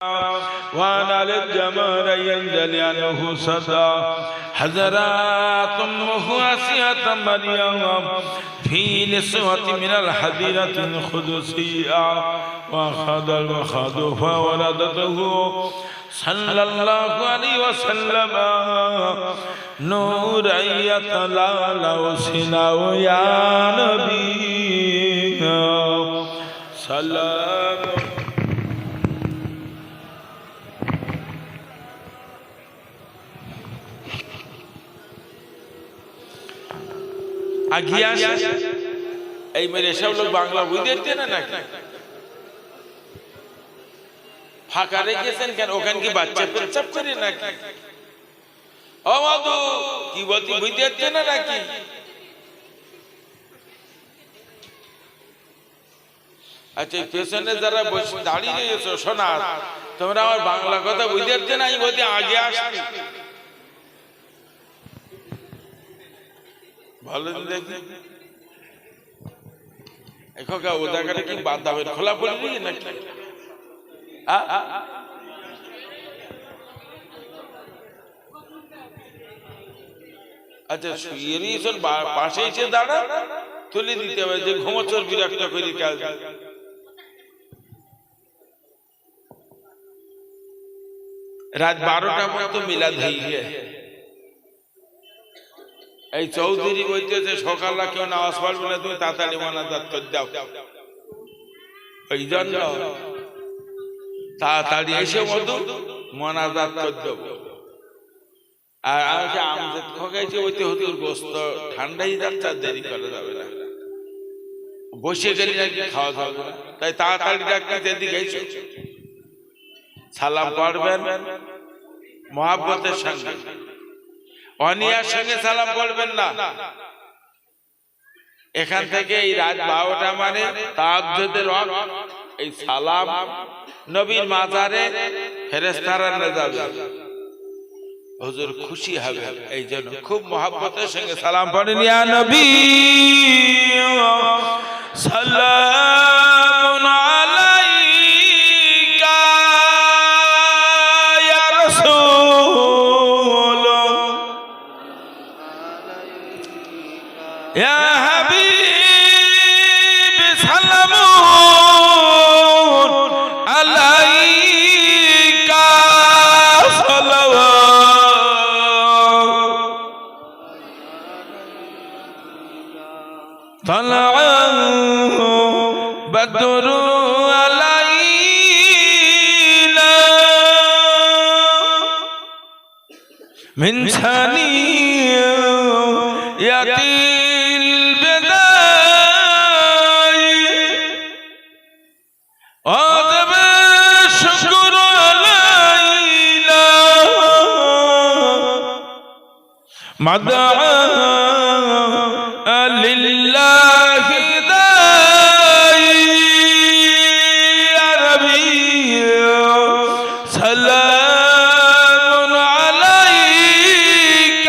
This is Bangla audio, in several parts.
وانا للجمال ينجلي عنه صدى حزرات أمه آسية مريم في نسوة من الحديرة القدسية وأخذ المخاض فولدته صلى الله عليه وسلم نورا يتلالى سناه يا نبي سلام আঘিয়া এই মেরে সব লোক বাংলা বই দেখতে না নাকি ফাঁকা রেখেছেন কেন ওখানে কি বাচ্চা পেচ্ছাপ করে নাকি ও মাদু কি বলতি বই দেখতে না নাকি আচ্ছা পেছনে যারা বসে দাঁড়িয়ে রয়েছো শোনা তোমরা আমার বাংলা কথা বই দেখতে না আমি বলতে আগে আসবি ভালো দেখি এখনকার ও জায়গাটা কি বাদামের খোলা পড়বি নাকি আচ্ছা শুয়ে নিয়েছেন পাশে এসে দাঁড়া তুলে দিতে হবে যে ঘুমোচ্ছর বিরক্ত করি কাজ রাত 12টা পর্যন্ত মিলাদ হয়ে গিয়ে এই চৌধুরী বলতেছে সকালরা কেউ নামাজ পড়বে না তুমি তাড়াতাড়ি মোনাজাত করে দাও ওই জন্য তাড়াতাড়ি এসে মধু মোনাজাত করে দেবো আর আমাকে আমজাদ খোকাইছে ওইতে হুজুর গোস্ত ঠান্ডাই যাচ্ছে আর দেরি করা যাবে না বসে গেলে নাকি খাওয়া যাবে না তাই তাড়াতাড়ি ডাক্তার এদিকে এসে সালাম পড়বেন মহাব্বতের সঙ্গে অনিয়ার সঙ্গে সালাম পড়বেন না এখান থেকে এই রাত 12টা মানে তাহাজ্জুদের ওয়াক্ত এই সালাম নবীর মাজারে ফেরেশতারা নিয়ে যাবে হুজুর খুশি হবে এই জন্য খুব মহব্বতের সঙ্গে সালাম পড়েন ইয়া নবী সালামুন আলাইকা ইয়া রাসূল ইয়া হাবিব সালামুন আলাইকা طلع بدر علينا من ثنيات البداء وجب الشكر علينا مدعا لله داعي يا نبي سلام عليك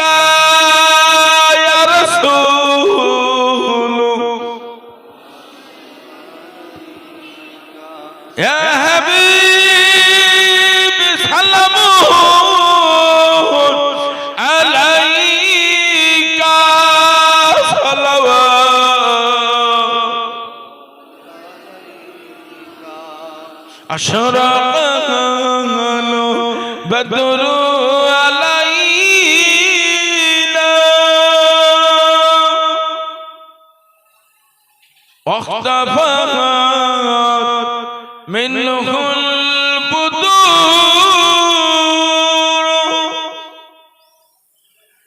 يا رسول يا حبيب سلام أشرق بدر علينا واختفت منه البدور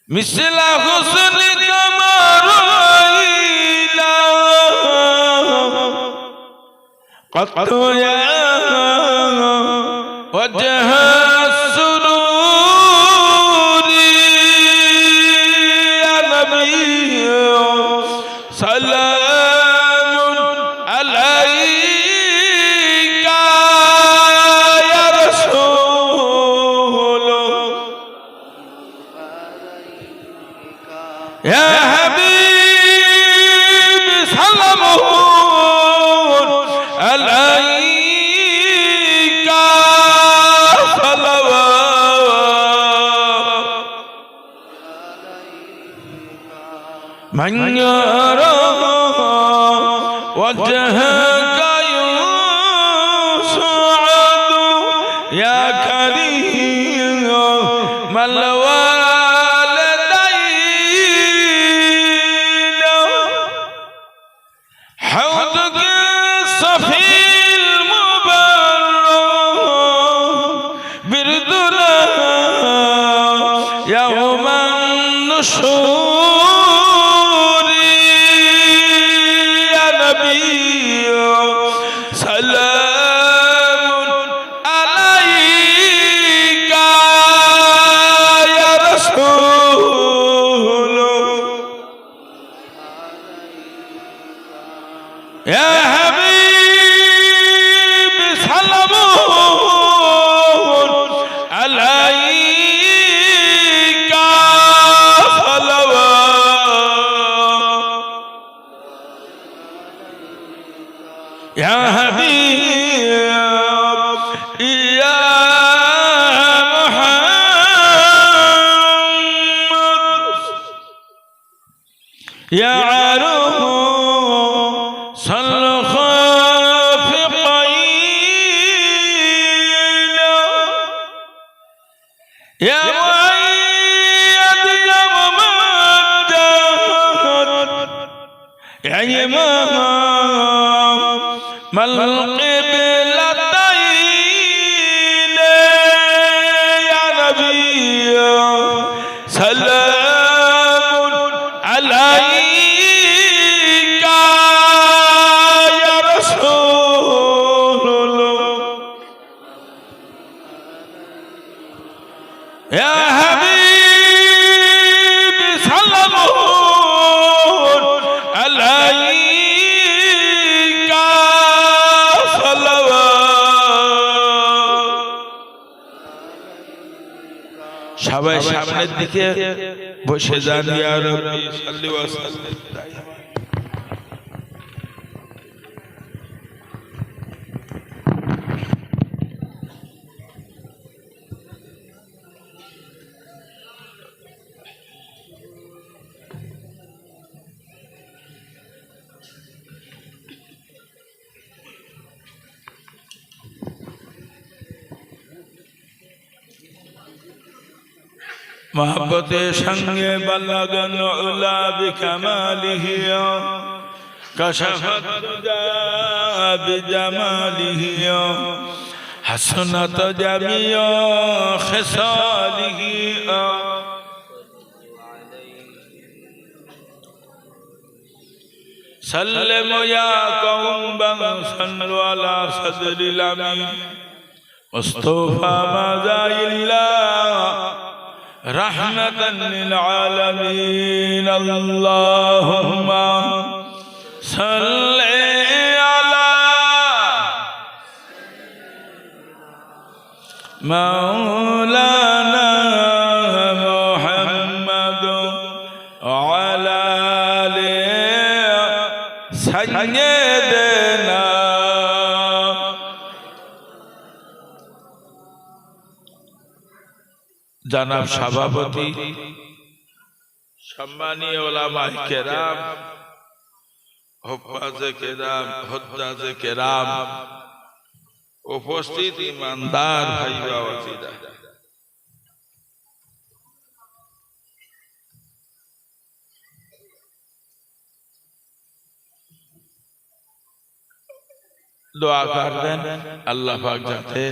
مثل حسنك ما رأينا قط يا وجه السرور يا نبي سلام عليك يا رسول يا حبيب سلام عليك من يرى وجهك يسعد يا كريم الوالدين حوضك الصفي المبرد بردنا يوم النشور يا نبي سلام عليك يا رسول يا حبيب سلام عليك صلوات يا حبيب يا محمد يا عروس الخافقين يا مؤيد يا ممجد يا إمام القبلتين يا نبي سلام عليك يا رسول يا حبيب سلام عليك সবাই সামনের দিকে বসে যান ইয়া রাব্বি সাল্লি ওয়া সাল্লিম محبت संग बलगन उला बिकमालिह कशफत बिजमालिह हसनत जमिया खिसालिह सल्लम या कौम सल्लु अला सदरिल अमीन मुस्तफा मज़ाइल्ला रहमतन लिल आलमीन अल्लाहुम्मा सल्ली अला मौलाना मुहम्मद अला आले सय्यदना जनाब सभापति सम्मानीय उलामाए केराम हुफ्फाज़े केराम हुद्दाज़े केराम उपस्थित ईमानदार भाई बावजीरा दुआ कर दें अल्लाह पाक जाते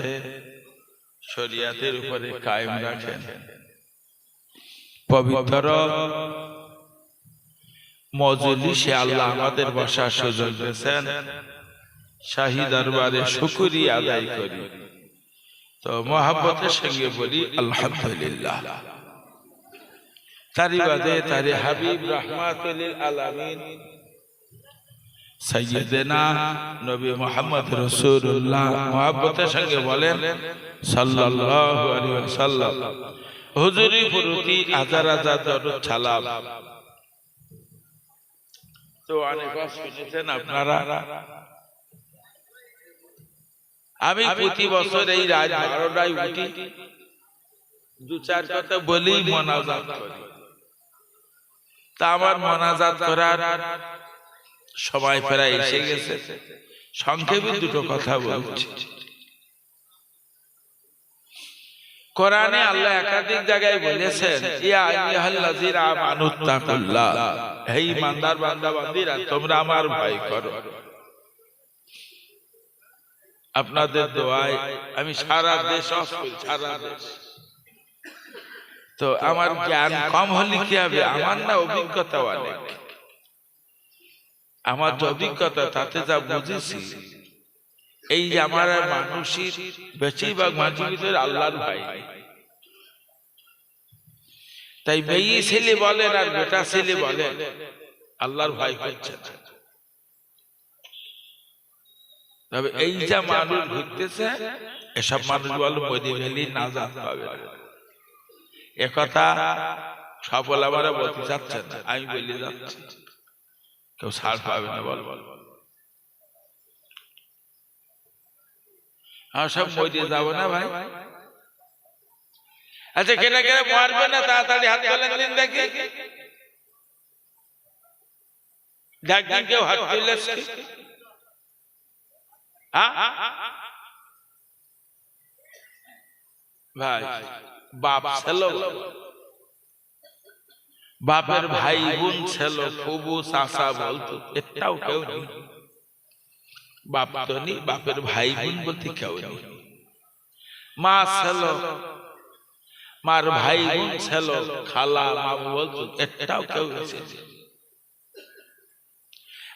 शरियतेर उपरे कायम राखें पवित्र मजलिसे आल्लाह आमादेर बसार सुयोग दिয়েছেন शाही दरबारे शुक्रिया आदाय करी तो मोहब्बतेर संगे बोली अल्हम्दुलिल्लाह तारी बादे तारे हबीब रहमतुल लिल आलामीन सय्यदना नबी मोहम्मद रसूलुल्लाह मोहब्बतेर संगे बोलें सल्लल्लाहु अलैहि वसल्लम हुजूरी प्रति हाजार हाजार दरूद सालाम तो अनेक শুনেছেন আপনারা আমি প্রতি বছর এই রাত 12টায় উঠি দু চার কথা বলেই মোনাজাত করি তা আমার মোনাজাত করার সময় প্রায় এসে গেছে, সংক্ষেপে দুটো কথা বলছি। কোরআনে আল্লাহ একাধিক জায়গায় বলেছেন, ইয়া আইয়ুহাল্লাযীনা আমানুত্তাকুল্লাহ, হে ঈমানদার বান্দা বান্দীরা তোমরা আমার ভয় করো। আপনাদের দোয়ায় আমি সারা দেশ সারা দেশ, তো আমার জ্ঞান কম হলে কি হবে, আমার না অভিজ্ঞতা অনেক, আমার যে অভিজ্ঞতা তাতে যা বুঝেছি, এই যে আমার মানুষের বেশিরভাগ মানুষের ভিতরে আল্লাহর ভয়, তাই মেয়ে ছেলে বলেন আর বেটা ছেলে বলেন আল্লাহর ভয় করছে না। তবে এই যে মানুষ ঘুরতেছে, এসব মানুষ বলো মদিনালি না জানতে পাবে, একথা সফল আমরা বলতে চাচ্ছেন না, আমি বলে যাচ্ছি, কেউ ছাড় পাবে না। বল বল সব মদিনা যাবো না ভাই। আচ্ছা কেনা কেনা মারবে না, তাড়াতাড়ি হাত তোলেন দিন দেখি, দেখবেন কেউ হাত তুলে ভাই। বাপ ছিল, বাপের ভাই বোন ছিল, ফুবু চাচা বলতো, এটাও কেউ নেই। বাপ তো নেই, বাপের ভাই বোন বলতে কেউ নেই। মা ছিল, মার ভাই বোন ছিল, খালা মামু বলতো, এটাও কেউ নেই।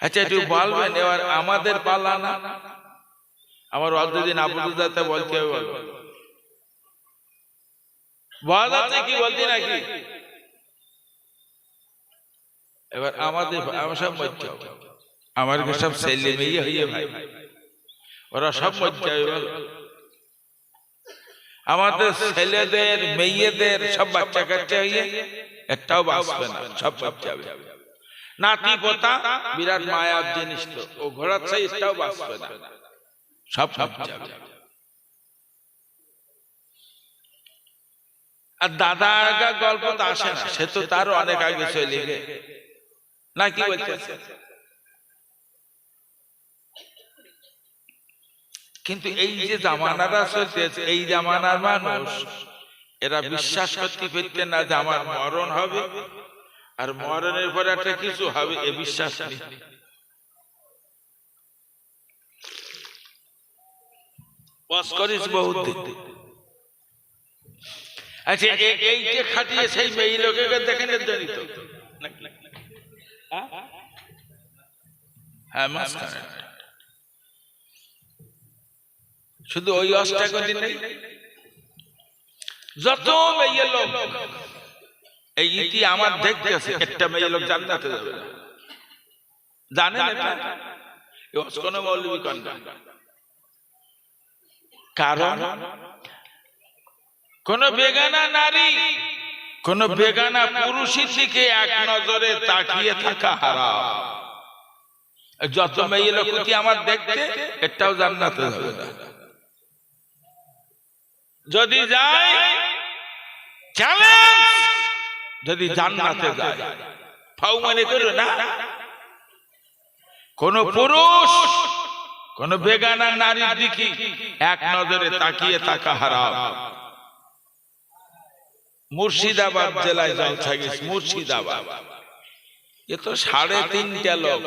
আচ্ছা একটু বলবেন, এবার আমাদের পালা না, আমার অলরেডি নাবুদু যাতে বলতে হবে, বল আছে কি বলতি নাকি? এবার আমাদের আমার সব মজ্জা, আমার সব ছেলে মেয়ে হইয়ে ভাই, ওরা সব মজ্জা। আমাদের ছেলেদের মেয়েদের সব বাচ্চা কাচ্চা হইয়ে একটাও বাঁচবে না, সব বাচ্চা যাবে। নাতি পোতা বিরাট মায়ার জিনিস, তো ও ঘোড়ার সাইজটাও বাঁচবে না, সব যাবে। আর দাদা আগা গল্প তো আসে না, সে তো তার অনেক আগে চলে গে, না কি বলতেছে? কিন্তু এই যে জামানাটা চলতেছে, এই জামানার মানুষ এরা বিশ্বাস করতে পারতেন না যে আমার মরণ হবে, আর মরণের পরে একটা কিছু হবে, এ বিশ্বাস নেই। আচ্ছা এইটা খাটিয়ে সেই মেয়ে লোকের দেখেন জড়িত, হ্যাঁ শুধু ওই অষ্টাগতি নেই, যত মেয়ে লোক এই ইতি আমার দেখতেছে, একটা মেয়ে লোক জান্নাতে যাবে না, জানেন এটা? কোন মৌলবী কন্যা, কারণ কোন বেগানা নারী, কোন বেগানা পুরুষের দিকে এক নজরে তাকিয়ে থাকা হারাম। যত মেয়ে লোক আমার দেখতে, একটাও জান্নাতে যাবে না। যদি যায় চ্যালেঞ্জ, যদি জান্নাতে যায় ফাউ মানে করো না। কোন পুরুষ কোন বেগানা নারীর দিকে এক নজরে তাকিয়ে থাকা হারাম। মুর্শিদাবাদ জেলায় জলসা গেছে, মুর্শিদাবাদ, এ তো 3.5টা লোক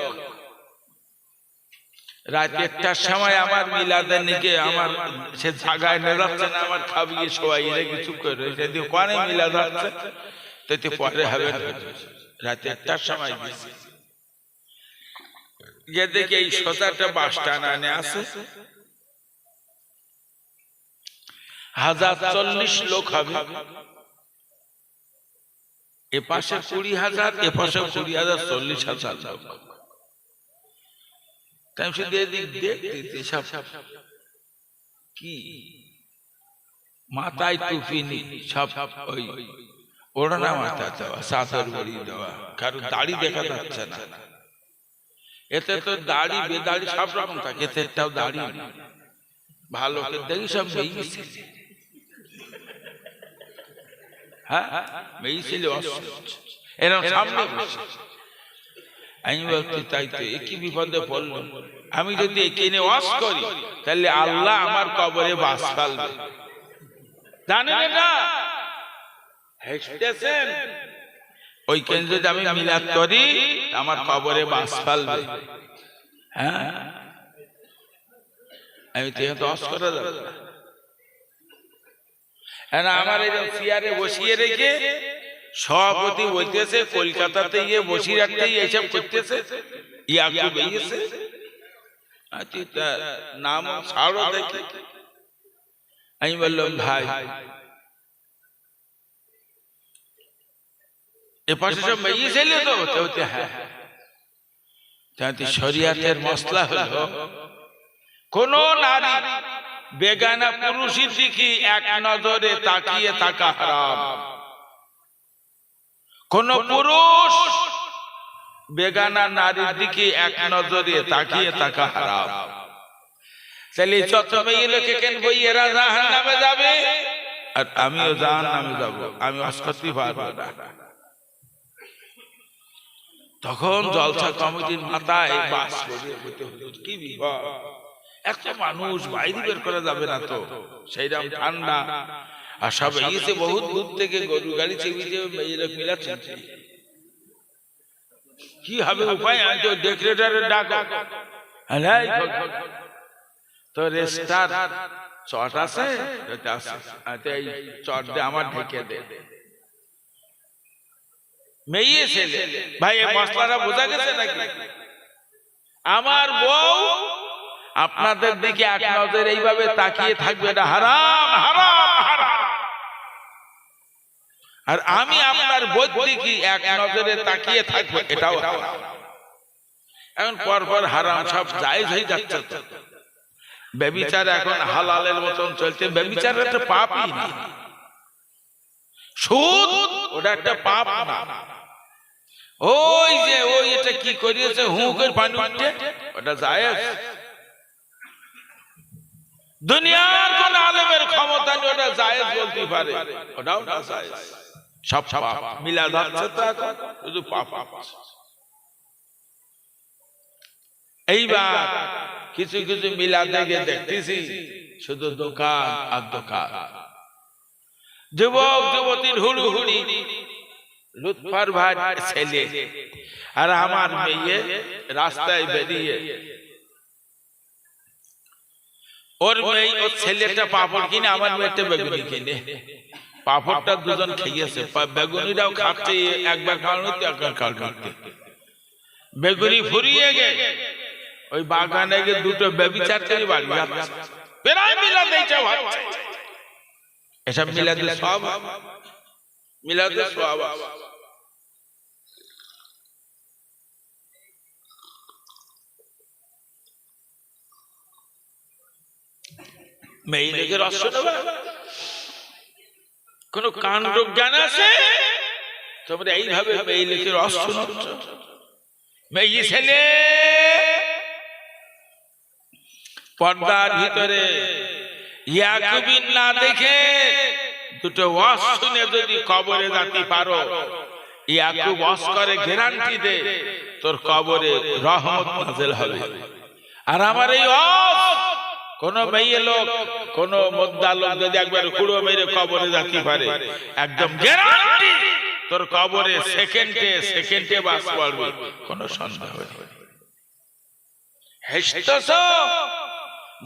রাত 1টার সময় আমার মিলাদের নিকে আমার সে জায়গায় নিয়ে যাচ্ছে না, আমার খাবিয়ে সবাই কিছু করে যদি কোনে মিলাদ হচ্ছে তাতে পরে হবে। রাত 1টার সময় গেছে, গিয়ে দেখি এই সোজাটা বাস টানানে আছে, 1040 লোক হবে, এ পাশে 20,000, এ পাশে 20,000, 40,000 লোক। তাই শুধু এদিক দেখতে সব কি মাথায় টুপি নি, সব ওই ওড়না মাথা দেওয়া, চাদর বড়ি দেওয়া, কারণ দাড়ি দেখা যাচ্ছে না। এতে তো দাড়ি বেদাড়ি সব রকম থাকে, এতে একটাও দাড়ি নেই। ভালো দেখি সব মেয়ে ছিল, হ্যাঁ মেয়ে ছিল, এরকম সামনে বসে। আমি বলছি তাই তো একই বিপদে পড়লো, আমি যদি এখানে ওয়াজ করি তাহলে আল্লাহ আমার কবরে বাস ফেলবে। জানেন এটা হেসতেছেন, ওইখানে যদি আমি মিলাদ করি আমার কবরে বাস ফেলবে। হ্যাঁ, আমি তো ওয়াজ করা যাবে না। আমার এই চেয়ারে বসিয়ে রেখে সভাপতি বলতেছে কলকাতাতে গিয়ে বসিরহাটে এইসব করতেছে, ইয়াকুব এসে নাম ছাড়ো দেখি। আমি বললাম ভাই এপাশে সব মেয়ে ছেলে তো হতে হতে। হ্যাঁ, শরিয়াতের মসলা হলো কোন নারী বেগানা পুরুষের দিকে এক নজরে তাকিয়ে থাকা হারাম। কোন পুরুষ বেগানা নারীর দিকে এক নজরে তাকিয়ে থাকা হারাম। তাহলে যত মেয়ে লোকে কেন বই এরা জাহান্নামে যাবে আর আমিও জাহান্নামে যাব, আমি ওয়াজ করতে পারবো না। তখন জলসা কমিটির মাথায় বাস করে কি বিপদ, একটা মানুষ বাইরে বের করা যাবে না তো, সেইরকম ঠান্ডা। আর সব এসে বহুত দূর থেকে গরু গাড়ি চেপে মেয়েরা মিলাচ্ছে। কি হবে উপায়, আমি তো ডেকরেটরের ডাক তো রেস্টার চট আছে, চট দে আমার ঢেকে দে। মেয়ে ছেলে ভাই এই মশলাটা বোঝা গেছে নাকি? আমার বউ আপনাদের দিকে এক নজর এইভাবে তাকিয়ে থাকবে, এটা হারাম হারাম হারাম। আর আমি আপনার বউর দিকে এক নজরে তাকিয়ে থাকবো, এটাও হারাম। এখন পরপর হারাম সব জায়েজ হয়ে যাচ্ছে তো। ব্যভিচার এখন হালালের মতন চলছে। ব্যভিচার একটা পাপই না, সুদ ওটা একটা পাপ না। ওই যে ওই এটা কি করিয়েছে হুঁকের পানি উঠছে, ওটা জায়েজ। দুনিয়ার কোন আলেমের ক্ষমতা নেই ওটা জায়েজ বলতে পারে, ওটাও না জায়েজ। সব পাপ মিলাদ হচ্ছে তো এখন শুধু পাপ। এইবার কিছু কিছু মিলাদে গিয়ে দেখতেছি শুধু দোকান আর দোকান, যুবক যুবতীর হুড়ুহুড়ি, লুৎফার ভাই ছেলে আর আমার মেয়ে রাস্তায় বেরিয়ে, ওর মেয়ে ওর ছেলেটা পাপড় কিনে, আমার মেয়েটা বেগুনি কিনে। পাপড়টা দুজন খেয়েছে, বেগুনিটাও খাচ্ছে, একবার খাওয়ানো একবার খাওয়ানো। বেগুনি ফুরিয়ে গে ওই বাগানে গিয়ে দুটো ব্যভিচার করে বাড়ি যাচ্ছে। প্রায় মিলাদে এসব মিলাদে সব মিলাদে সব। মেয়ে লেগে রস কোন কাণ্ড জ্ঞান আছে তোমরা এইভাবে মেয়ে লেগে রস শোনাচ্ছ? মেয়ে ছেলে পর্দার ভিতরে ইয়াকুবিন না দেখে দুটো ওয়াজ শুনে যদি কবরে যেতে পারো, ইয়াকুব ওয়াজ করে গ্যারান্টি দে তোর কবরে রহমত নাযিল হবে। আর আমার এই ওয়াজ কোন মেয়ে লোক কোন মোদ্দা লোক যদি একবার কুড়ো মেরে কবরে যেতে পারে, একদম গ্যারান্টি তোর কবরে সেকেন্ডে সেকেন্ডে বাস পড়বে, কোন সন্দেহ নেই। হেসতেছো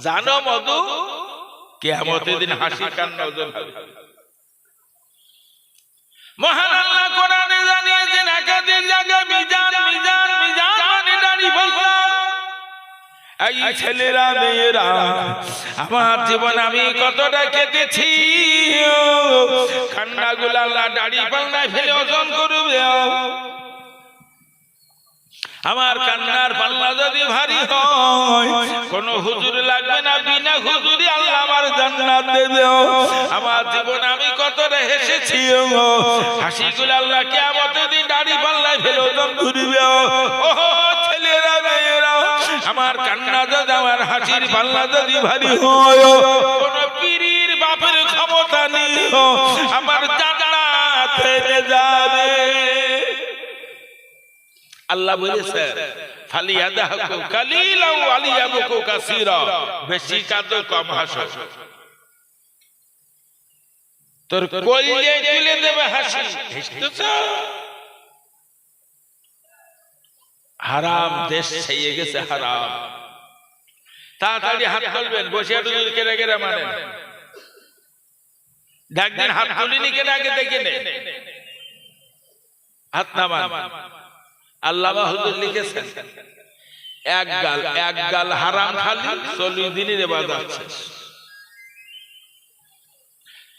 জানো মধু, কিয়ামতের দিন হাসি কান্না ওজন হবে। মহান আল্লাহ কোরআনে জানিয়েছেন একাধিক জায়গায় মিজান মিজান মিজান মানে দাঁড়ি ফেলবা। এই ছেলেরা মেয়েরা আমার জীবন আমি কতটা কেটেছি, কান্নাগুলো আল্লাহ দাঁড়ি পাল্লায় ফেলে ওজন করবে। আমার কান্নার পাল্লা যদি ভারী হয় কোন হুজুর লাগবে না, বিনা হুজুরি আল্লাহ আমার জান্নাত দেবে। আমার জীবন আমি কতটা হেসেছি, হাসিগুলো আল্লাহ কিয়ামতের দিন দাড়ি পাল্লায় ফেলে ওজন করবে। ও ছেলেরা মেয়েরা আমার কান্না যদি আমার হাসির পাল্লা যদি ভারী হয়, কোন পীরের বাপের ক্ষমতা নেই আমার জান্নাত পেয়ে যাবে। আল্লাহ বলেছে ফালিয়াদাহু কালিলা ওয়া লিয়াবকু কাসীরা, বেশি কাঁদো কম হাসো। তোর কলিজে তুলে দেবে হাসি, হাসতেছ। হারাম দেশ ছেয়ে গেছে, হারাম। তাড়াতাড়ি হাত তুলবেন, বসে একটু কেড়ে কেড়ে মানেন। একদিন হাত তুলিনি কেন, আগে দেখে নে, হাত নামান। আল্লামা হুজুর লিখেছেন এক গাল হারাম খালি 40 দিনের ইবাদত শেষ।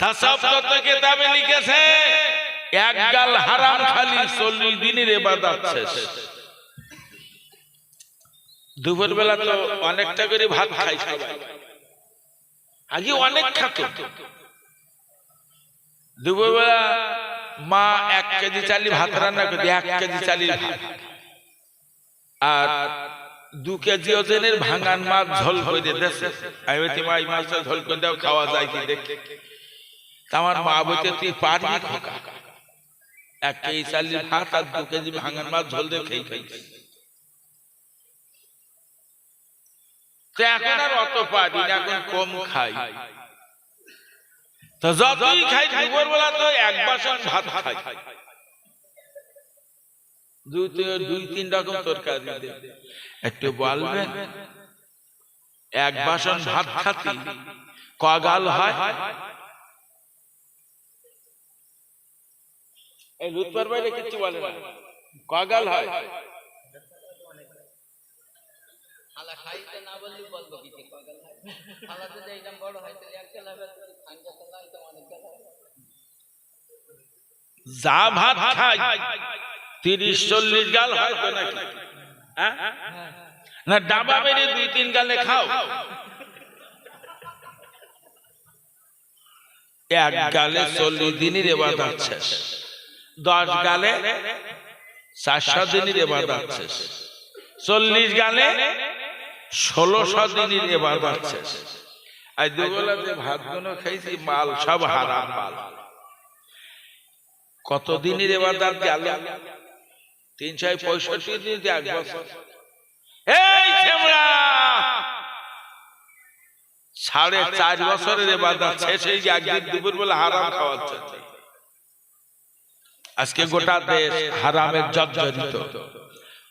তাসাউফ কিতাবে লিখেছে এক গাল হারাম খালি 40 দিনের ইবাদত শেষ। দুপুর বেলা তো অনেকটা করে ভাত খাই সবাই, আগে অনেক খাতো। দুপুর বেলা মা 1 কেজি চালি ভাত রান্না করে, 1 কেজি চালির ভাত আর 2 কেজি ওজনের ভাঙান মাছ ঝোল করে দিয়েছে। আমি বলছি মা এই মাছটা ঝোল করে দাও, খাওয়া যায় কি দেখি। আমার মা বলতে তুই পারবি খোকা, 1 কেজি চালির ভাত আর 2 কেজি ভাঙান মাছ ঝোল দিয়ে খেয়ে খাইছি। তো এখন আর অত পারি না, এখন কম খাই। তো যতই খাই দুপুর বেলা তো 1 বাসন ভাত খাই, 2-3 রকম তরকারি দিয়ে। একটু বলবেন 1 বাসন ভাত খাতি কগাল হয়? এই রুতবার বাইরে কিছু বলে না, কগাল হয়? হালা খাইতে না বললি বলবো কি কগাল হয়? হালা যদি একদম বড় হয় তাহলে একটা লাগবে, খানকা তো লাগতে অনেক লাগবে। যা ভাত খাই 30-40 গাল হয় তো নাকি? হ্যাঁ না, ডাবা বেরিয়ে 2-3 গালে খাও। 1 গালে 40 দিনের ইবাদত শেষ, 10 গালে 400 দিনের ইবাদত শেষ, 40 গালে 1600 দিনের ইবাদত শেষ। আজ দুবেলা যে ভাতগুলো খাইছি মাল সব হারাম মাল। কত দিনের ইবাদত গেল? 365 দিন, 1 বছর। এই ছেমরা 4.5 বছরের ইবাদত শেষ হয়ে গিয়ে একদিন দুপুর বেলা হারাম খাওয়াচ্ছে। আজকে গোটা দেশ হারামের জর্জরিত।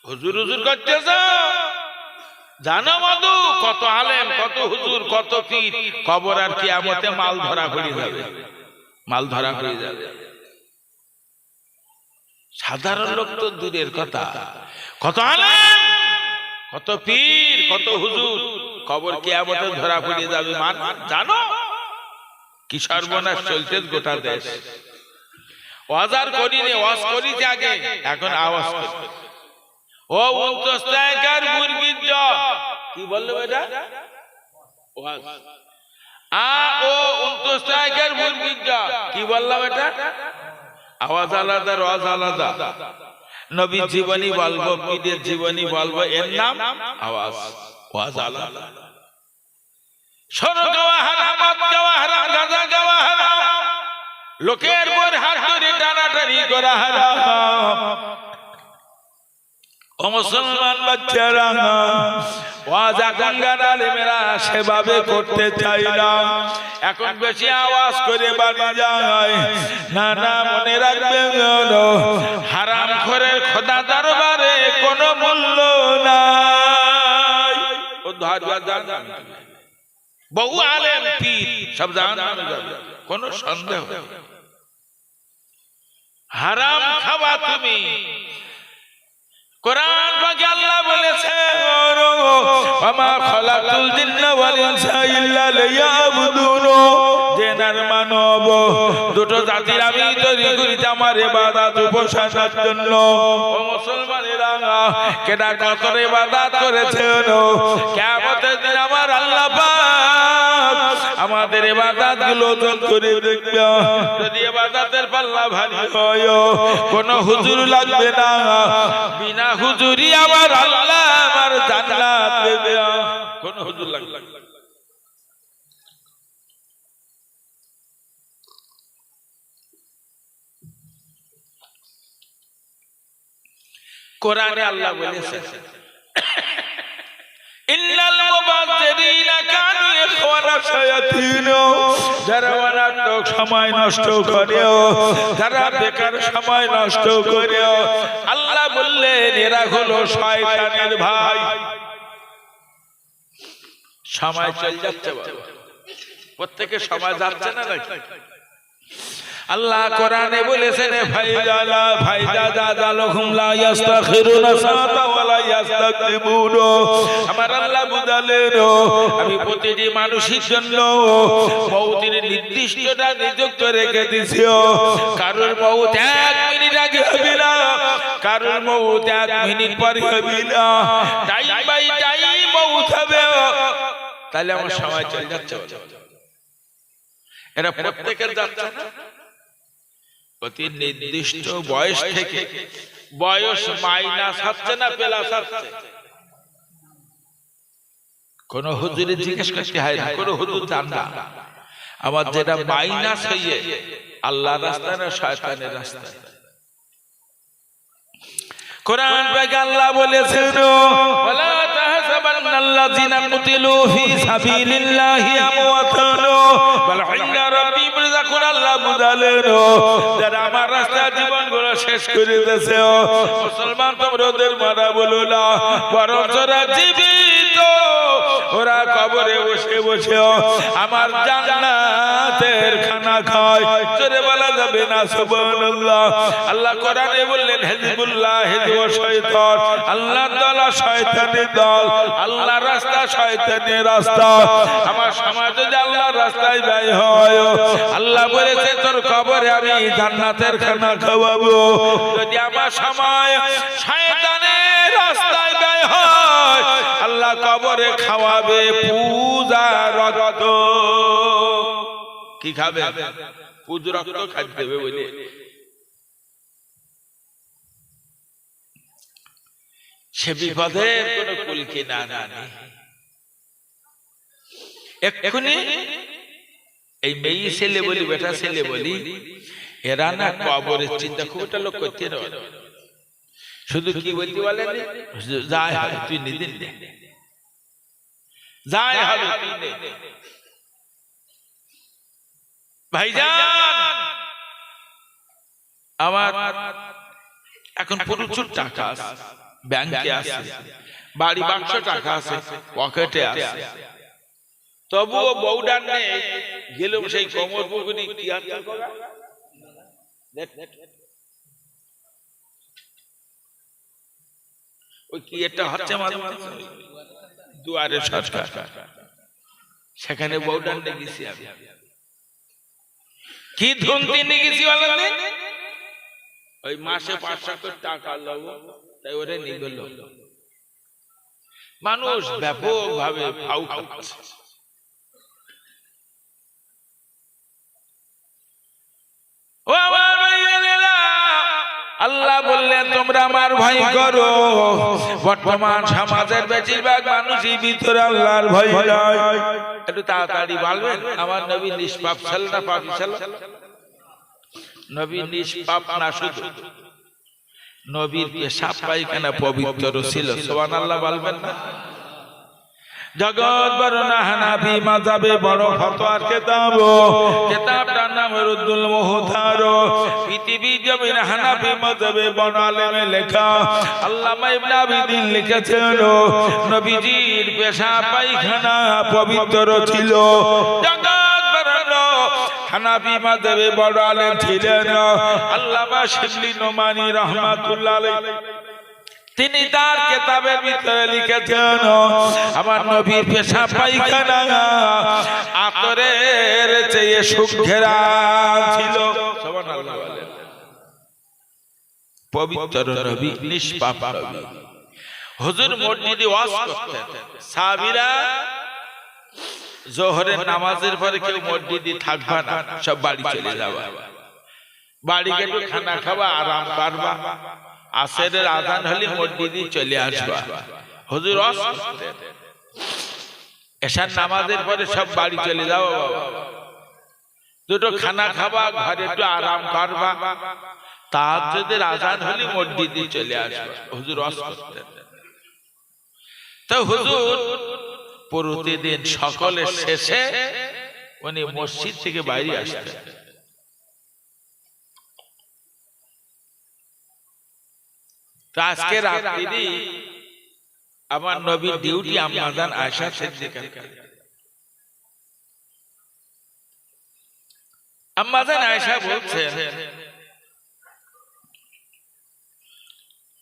হুজুর হুজুর করতেছ, জানো মধু কত আলেম, কত হুজুর, কত পীর, কবর আর কিয়ামতে মাল ধরা পড়ে যাবে, মাল ধরা পড়ে যাবে। সাধারণ লোক তো দূরের কথা, কত আলেম, কত পীর, কত হুজুর, কবর কিয়ামতে ধরা পড়ে যাবে। জানো কি সর্বনাশ চলছে গোটা দেশ। ওয়াজার করিনি, ওয়াজ করিতে আগে, এখন আওয়াজ করি। ও 29 টাকার মুরগির কি বললো এটা? ওয়াজ। ও 29 টাকার মুরগির কি বললাম এটা? আওয়াজ আলাদা, ওয়াজ আলাদা। নবীর জীবনী বলবো, পীরের জীবনী বলবো, এর নাম আওয়াজ, ওয়াজ আলাদা। সরো গাওয়া হারাম, মদ গাওয়া হারাম, গাঁজা গাওয়া হারাম, লোকের বর হাত ধরে টানাটানি করা হারাম। ও মুসলমান বাচ্চারা, ওয়াজ এখনকার আলেমেরা সেভাবে করতে চাই না। এখন বেশি আওয়াজ করে বাড়ি যায় না। না, মনে রাখবেন হারাম করে খোদা দরবারে কোনো মূল্য নাই। ও ধরবার জান, বহু আলেম পীর সব জাহান্নামে যাবে, কোনো সন্দেহ। হারাম খাওয়া তুমি, কোরআন পাকে আল্লাহ বলেছে ওমা খালাকুল জিন্না ওয়াল ইনসা ইল্লা লিয়াবুদুন, জিন আর মানব দুটো জাতির আমি তৈরি করেছি আমার ইবাদত উপাসনার জন্য। ও মুসলমানেরা, কেডা কত ইবাদত করেছেন, কিয়ামতের দিন আমার আল্লাহ পাক আমাদের ইবাদত গুলো ওজন করে দেখবে। যদি ইবাদতের পাল্লা ভারী হয়, কোনো হুজুর লাগবে না, বিনা হুজুরি আমার আল্লাহ আমার জান্নাত দেবে, কোনো হুজুর লাগবে না। কোরআনে আল্লাহ বলেছেন ইন্নাল মুবাজ্জিরিনা কানু ইখওয়ানা শায়াতিন, যারা অনার্থক সময় নষ্ট করে, যারা বেকার সময় নষ্ট করে, আল্লাহ বললেন এরা হলো শয়তানের ভাই। সময় চলে যাচ্ছে বাবা, প্রত্যেকে সময় যাচ্ছে না নাকি? আল্লাহ কোরআনে বলেছেন ফাইজালা ফাইজাদা লাহুম লা ইস্তাখিরুনা সাতা ওয়া লা ইস্তাকদিমুন। আমার আল্লাহ বুঝালেন আমি প্রতিটি মানুষের জন্য মওতের নির্দিষ্টটা নিযুক্ত রেখে দিয়েছি। কারোর মওত 1 মিনিট আগে হবে না, কারোর মওত 1 মিনিট পরে হবে না, টাইম বাই টাইম মওত হবে। তাহলে আমার সময় চলে যাচ্ছে, এরা প্রত্যেকের যাচ্ছে না। অতি নির্দিষ্ট বয়স থেকে বয়স মাইনাস হচ্ছে না প্লাস হচ্ছে? কোন হুজুরে জিজ্ঞেস করতে হয় না, কোন হুজুর জান না আমার যেটা মাইনাস হইয়ে আল্লাহর রাস্তায় না শয়তানের রাস্তায়। কোরআন পাকে আল্লাহ বলেছেন ওয়ালা তাহসাবান্নাল্লাযিনা কুতিলু ফি সাবিলিল্লাহি আমওয়াতান বাল ইনদা রাব্বিহিম রিযকুন। আল্লাহ বুঝালেন যারা আমার রাস্তায় জীবনগুলো শেষ করে দিয়েছে, মুসলমান তোমরা ওদের মারা বলো না, বরং ওরা জীবিত, ওরা কবরে বসে বসে আমার জান্নাতের খানা খায়। জোরে বলা যাবে না সুবহানাল্লাহ। আল্লাহ কোরআনে বললেন হিজবুল্লাহ হিজবু শয়তান, আল্লাহর দল শয়তানের দল, আল্লাহর রাস্তা শয়তানের রাস্তা। আমার সমাজ যদি আল্লাহর রাস্তায় ব্যয় হয়, আল্লাহ বলেছে তোর কবরে আমি জান্নাতের খানা খাওয়াবো। যদি আমার সময় শয়তানের রাস্তায় ব্যয় হয়, আল্লাহ কবরে খাওয়াবে পূজা রক্ত। কি খাবে? পূজা রক্ত খাইতে দেবে বলে। সে বিপদে কোনো কুল কিনারা নেই। এক্ষুনি এই মেয়ে ছেলে বলি বেটা ছেলে বলি এরা না কবরের চিন্তা খুব একটা লোক করতে না, শুধু কি বলতে বলেন যাই হবে তুই নিদিন নে, যাই হবে তুই নে। ভাইজান আমার এখন প্রচুর টাকা আছে, ব্যাংকে আছে, বাড়ি বাক্স টাকা আছে, পকেটে আছে, তবুও বউডার নেই গেলেও সেই কোমর পুকুনি কি ওই কি একটা হচ্ছে দুয়ারে সরকার, সেখানে বউডার নিয়ে গেছি আমি। কি ধুমতি নিয়ে গেছি বলেন, ওই মাসে 500 টাকা লব, তাই ওরে নিয়ে গেল। মানুষ ব্যাপক ভাবে ফাউ খাচ্ছে। ও আমার ভাইয়েরা, আল্লাহ বললেন তোমরা আমার ভয় করো। বর্তমান সমাজের বেশিরভাগ মানুষই ভিতরে আল্লাহর ভয় নাই। একটু তাড়াতাড়ি বলবেন আমার নবী নিষ্পাপ ছিল না পাপী ছিল? নবী নিষ্পাপ না, শুধু নবীর পেশাব পায়খানা পবিত্র ছিল। সুবহানাল্লাহ বলবেন না? জগৎ বর্ণনা হানাফি মাযহাবে বড় ফতোয়ার কিতাব, কিতাবটার নাম রুদ্দুল মুহতার। পৃথিবী জমিন হানাফি মাযহাবে বড় আলেমে লেখা আল্লামা ইবনে আবিদিন লিখেছেন নবীজির পেশাব পায়খানা পবিত্র ছিল। জগৎ বর্ণনা হানাফি মাযহাবে বড় আলেম ছিলেন আল্লামা শিবলি নোমানী রাহমাতুল্লাহ আলাইহি। তিনি তার কিতাবের ভিতরে লিখেছেন আমার নবীর পেশাব পায়খানা আতরের চেয়ে সুঘ্রাণ ছিল। সুবহানাল্লাহ বলেন। পবিত্র নবী, নিষ্পাপ নবী। হুজুর মসজিদে ওয়াজ করতেন, সাহাবীরা জোহরের নামাজের পরে কেউ মসজিদে থাকবে না, সব বাড়ি চলে যাবে, বাড়ি গিয়ে খানা খাওয়া, আরাম করবা, আসরের আযান হলে মসজিদে চলে আসবা। হুজুর এশার নামাজের পরে সব বাড়ি চলে যাও, দুটো খানা খাবা, ঘরে একটু আরাম করবা, তাহাজ্জুদের আজান হলে মসজিদে চলে আসবে, হুজুর ওয়াজ করতেন। তো হুজুর প্রতিদিন সকলের শেষে উনি মসজিদ থেকে বাইরে আসতেন। তো আজকে রাত্রি আমার নবীর ডিউটি আম্মা জান আয়েশা সিদ্দিকা। আম্মা জান আয়েশা বলছেন,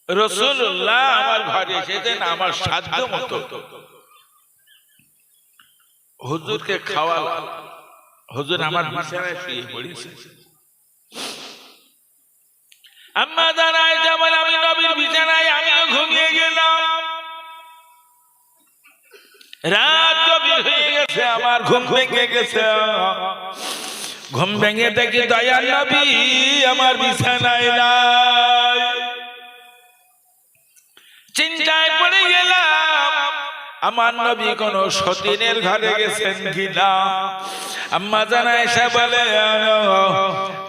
রাসূলুল্লাহ আমার ঘরে এসেছেন আমার সাধ্য মতো, হুজুরকে খাওয়ালাম। হুজুর আমার বিছানায় শুয়ে পড়েছে। আম্মা জান আয়েশা বলেন, আমি নবীর বিছানায় আমিও ঘুমিয়ে গেলাম। রাত গভীর হয়ে গেছে, আমার ঘুম ভেঙে গেছে। ঘুম ভেঙে দেখি দয়ার নবী আমার বিছানায় নাই। চিন্তায় পড়ে গেলাম আমার নবী কোন সতীনের ঘরে গেছেন কিনা। আম্মা জান আয়েশা বলে,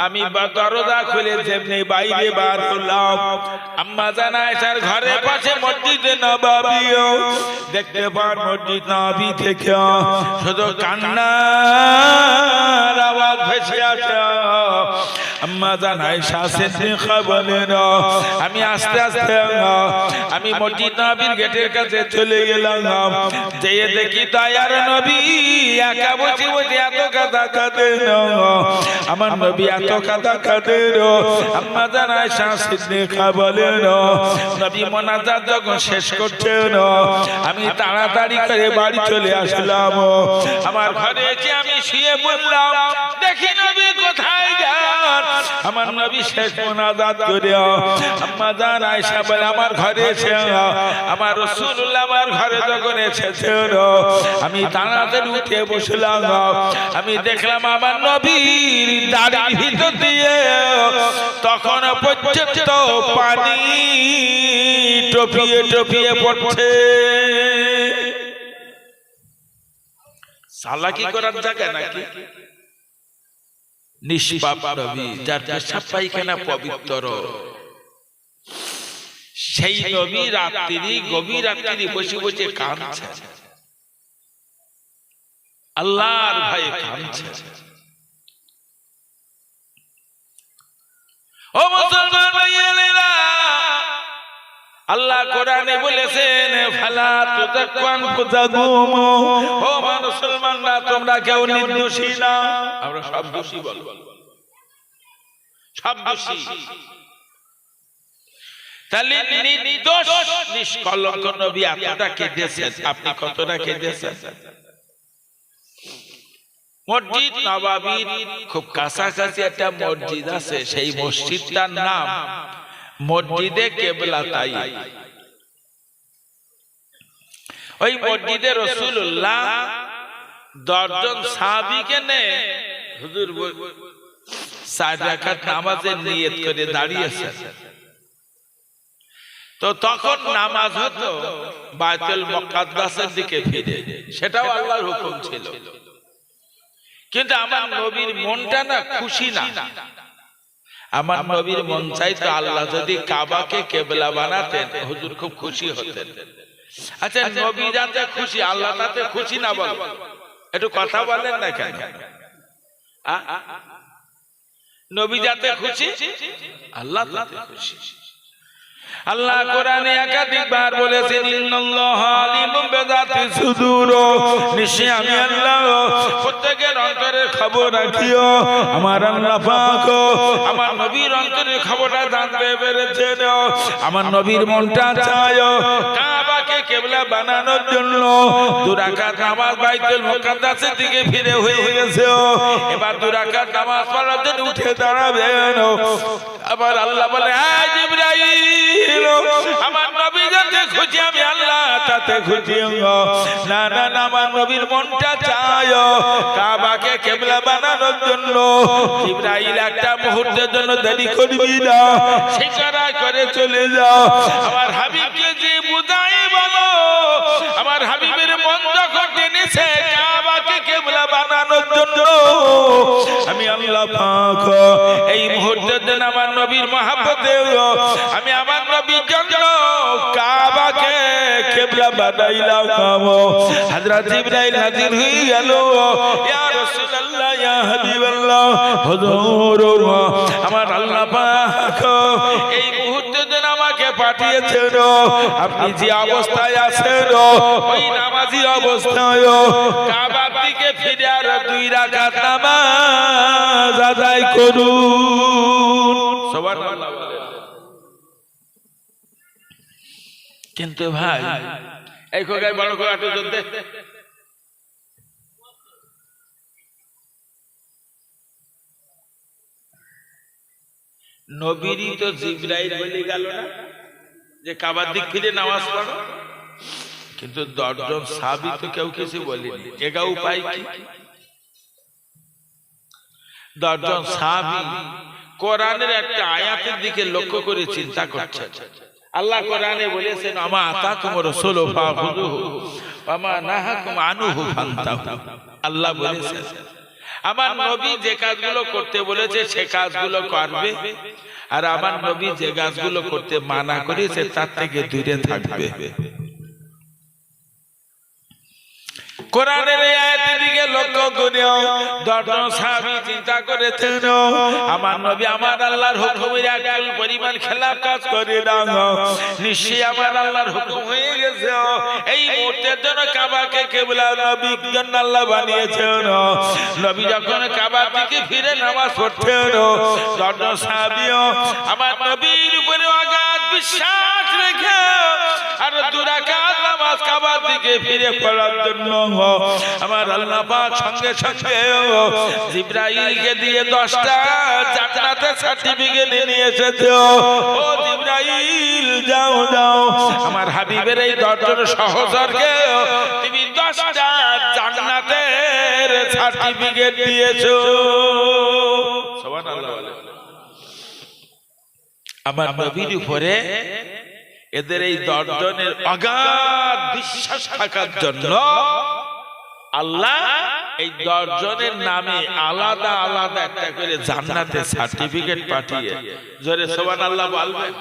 আমি দরজা খুলে যেমনি বাইরে বার হলাম, আম্মা জান আয়েশার ঘরের পাশে মসজিদে নববী, দেখতে পান মসজিদ নববী থেকে শুধু কান্নার আওয়াজ ভেসে আসে। আম্মা জান আয়েশা সিদ্দিকা বলেন, আমি আস্তে আস্তে আমি মসজিদ নববীর গেটের কাছে চলে গেলাম। যেয়ে দেখি দয়ার নবী একা বসে বসে এত কথা কাঁদেন, আমার নবী এত কথা কাঁদেন। আম্মা জান আয়েশা সিদ্দিকা বলেন, নবী মোনাজাত যখন শেষ করছেন আমি তাড়াতাড়ি করে বাড়ি চলে আসলাম। আমার ঘরে এসে আমি শুয়ে পড়লাম, দেখি নবী কোথায় যান। আমার নবী শেষ মোনাজাত করে আম্মা জান আয়েশা বলে, আমার ঘরে এসে আমার রাসূলুল্লাহ আমার ঘরে যখন এসেছেন আমি তাড়াতাড়ি উঠে বসলাম। আমি দেখলাম আমার নবীর দাড়ির ভিতর দিয়ে তখন পর্যন্ত পানি টপিয়ে টপিয়ে পড়ছে। সালাকি করার জায়গা নাকি? নিষ্পাপ নবী যার পেশাব পায়খানা পবিত্র, সেই নবী রাত্রি গভীর রাত্রি বসে বসে কাঁদছে, আল্লাহর ভয়ে কাঁদছে। ও মুসলমান ভাইয়েরা, আল্লাহ কোরআনে বলেছেন, ফালা তুযাক্কু আনফুসাকুম, ও মুসলমানরা তোমরা কেউ নির্দোষী না। আমরা সব দোষী বলবো, সব দোষী। তাহলে নির্দোষ নিষ্কলঙ্ক নবী এতটা কেঁদেছেন, আপনি কতটা কেঁদেছেন? মসজিদ নববীর খুব কাছাকাছি একটা মসজিদ আছে, সেই মসজিদটার নাম মসজিদে কেবলাতাই। ওই মসজিদে রাসূলুল্লাহ 10 জন সাহাবীকে নিয়ে হুজুর 4 রাকাত নামাজের নিয়ত করে দাঁড়িয়েছেন। তো তখন নামাজ হতো বাইতুল মুকাদ্দাসের দিকে ফিরে, সেটাও আল্লাহর হুকুম ছিল। কিন্তু আমার নবীর মনটা না খুশি না। আমার নবীর মন চাইতো আল্লাহ যদি কাবাকে কিবলা বানাতেন হুজুর খুব খুশি হতেন। আচ্ছা, নবী যাতে খুশি আল্লাহ তাতে খুশি না? বল, একটু কথা বলেন না কেন? নবী যাতে খুশি আল্লাহ তাতে খুশি। আল্লাহ কোরআনে একাধিকবার বলেছেন, ইন্নাল্লাহা আলিমুম বিযাতিস সুদূর, নিশ্চয়ই আমি আল্লাহ প্রত্যেকের অন্তরের খবর রাখিও। আমার আল্লাহ পাক আমার নবীর অন্তরের খবরটা জানতে পেরেছেন। আমার নবীর মনটা চায় কাবাকে কিবলা বানানোর জন্য। 2 রাকাত নামাজ বাইতুল মুকাদ্দাসের দিকে ফিরে হয়ে গেছে, এবার 2 রাকাত নামাজ পড়ার জন্য উঠে দাঁড়াবেন। আবার আল্লাহ বলে, আয় জিবরাইল, আমার নবী যাতে খুশি আমি আল্লাহ তাতে খুশি। না না না, আমার নবীর মনটা চায় কাবাকে কিবলা বানানোর জন্য। জিবরাইল একটা মুহূর্তের জন্য দেরি করবি না, শিকারা করে চলে যাও। আমার হাবিবকে যে বুঝাই বলো, আমার হাবিবের মন যখন টেনেছে কাবাকে কিবলা বানানোর বানানোর জন্য আমি আল্লাহ পাক এই মুহূর্তে দেন আমার নবীর মহব্বতে আমি আমার নবীর জন্য কাবাকে কিবলা বানাইলাম। হযরত জিবরাইল হাজির হয়ে গেল, ইয়া রাসূলুল্লাহ ইয়া হাবিবাল্লাহ, হুজুর আমার আল্লাহ পাক এই মুহূর্তে দেন আমাকে পাঠিয়েছেন, আপনি যে অবস্থায় আছেন ওই নামাজি অবস্থায় কাবার দিকে ফিরে আর 2 রাকাত নামাজ আদায় করুন। সুবহানাল্লাহ। কিন্তু ভাই এই খোকায় বড় করে একটু জোরে নবীরই তো জিবরাইল বলে গেল না যে কাবার দিক ফিরে নামাজ পড়ো, কিন্তু 10 জন সাহাবী তো কেউ কিছু বলেনি। এগা উপায় কি? 10 জন সাহাবী কোরআনের একটা আয়াতের দিকে লক্ষ্য করে চিন্তা করছে। আল্লাহ কোরআনে বলেছেন আমা আতাকুম রাসূলু ফাখুযুহু ওয়া মা নাহাকুম আনহু ফান্তাহু। আল্লাহ বলেছেন আমার নবী যে কাজগুলো করতে বলেছে সে কাজগুলো করবে, আর আমার নবী যে কাজগুলো করতে মানা করেছে তার থেকে দূরে থাকবে। কোরআনের এই আয়াতের দিকে লক্ষ্য করে 10 জন সাহাবী চিন্তা করেছেন আমার নবী আমার আল্লাহর হুকুমের একটু পরিমাণ খেলাফ কাজ করে না, নিশ্চয়ই আমার আল্লাহর হুকুম হয়ে গেছে। এই মুহূর্তের জন্য কাবাকে কিবলা নবীর জন্য আল্লাহ বানিয়েছেন। নবী যখন কাবা থেকে ফিরে নামাজ পড়তেন 10 জন সাহাবী আমার নবীর উপরে অগাধ বিশ্বাস রেখে আর 2 রাকাত নামাজ কাবার দিকে ফিরে পড়ার জন্য আমার আল্লাহ পাক সঙ্গে সঙ্গে জিবরাইলকে দিয়ে 10টা জান্নাতের সার্টিফিকেট নিয়ে এসেছে। ও জিবরাইল যাও যাও আমার হাবিবের এই 10 জন সহচরকে তুমি 10টা জান্নাতের সার্টিফিকেট দিয়েছো। সুবহানাল্লাহ। আমার নবীর উপরে এদের এই 10 জনের অগাধ বিশ্বাস থাকার জন্য আল্লাহ এই 10 জনের নামে আলাদা আলাদা একটা করে জান্নাতের সার্টিফিকেট পাঠিয়ে জোরে সুবহানাল্লাহ বলবেন।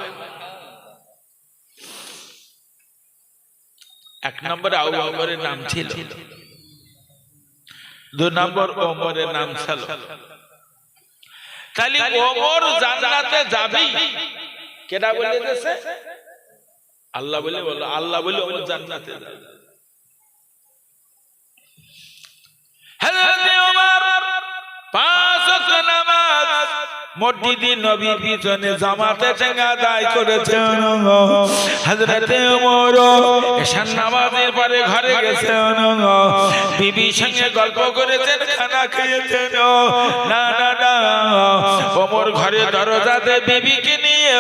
1 নম্বরে আবু বকরের নাম ছিল, 2 নম্বর ওমরের নাম ছিল। তাহলে ওমর জান্নাতে যাবে কেডা বলে দিয়েছে? আল্লাহ বলে বলো, আল্লাহ বলে ওমর জান্নাতে যাবে। হযরত ওমর 5 ওয়াক্ত নামাজ মসজিদে নবীর পিছনে জামাতে সঙ্গে আদায় করেছেন। হযরত ওমর এশার নামাজের পরে ঘরে গেছেন, বিবির সঙ্গে গল্প করেছেন, খানা খেয়েছেন। না না না, ওমর ঘরে দরজাতে বিবিকে নিয়ে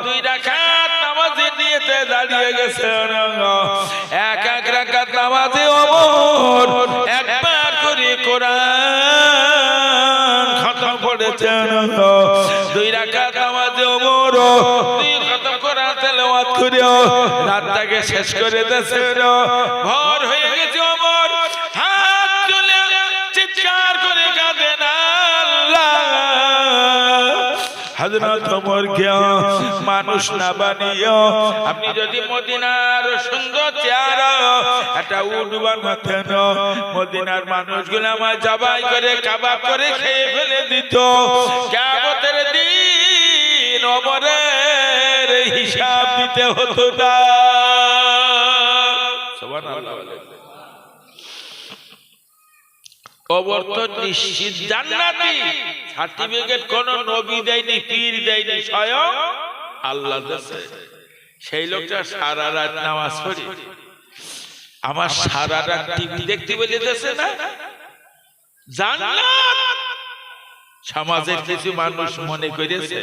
2 রাকাত নামাজে নিয়েতে দাঁড়িয়ে গেছেন। এক রাকাত নামাজে ওমর একবার করে কোরআন খতম করেছেন। 2 রাকাত নামাজে ওমর 2 খতম কোরআন তেলাওয়াত করে রাতটাকে শেষ করে দিয়েছেন। ভোর হয়ে গেছে, ওমর হাত তুলে চিৎকার করে কাঁদেন আল্লাহ। হযরত ওমরকে মানুষ না বানিয়ে আপনি যদি মদিনার সুন্দর চেহারা একটা উট বানাতেন, মদিনার মানুষগুলো আমার জবাই করে কাবাব করে খেয়ে ফেলে দিত। কিয়ামতের দিন ওমরের হিসাব দিতে হতো না। সুবহানাল্লাহ। ওমর তো নিশ্চিত জান্নাতি, সার্টিফিকেট কোন নবী দেয়নি, পীর দেয়নি, স্বয়ং আল্লাহ দিয়েছে। সেই লোকটা সারা রাত নামাজ পড়ে আমার সারা রাত টিভি দেখতে বলে দিয়েছে না জান্নাত। সমাজের কিছু মানুষ মনে করেছে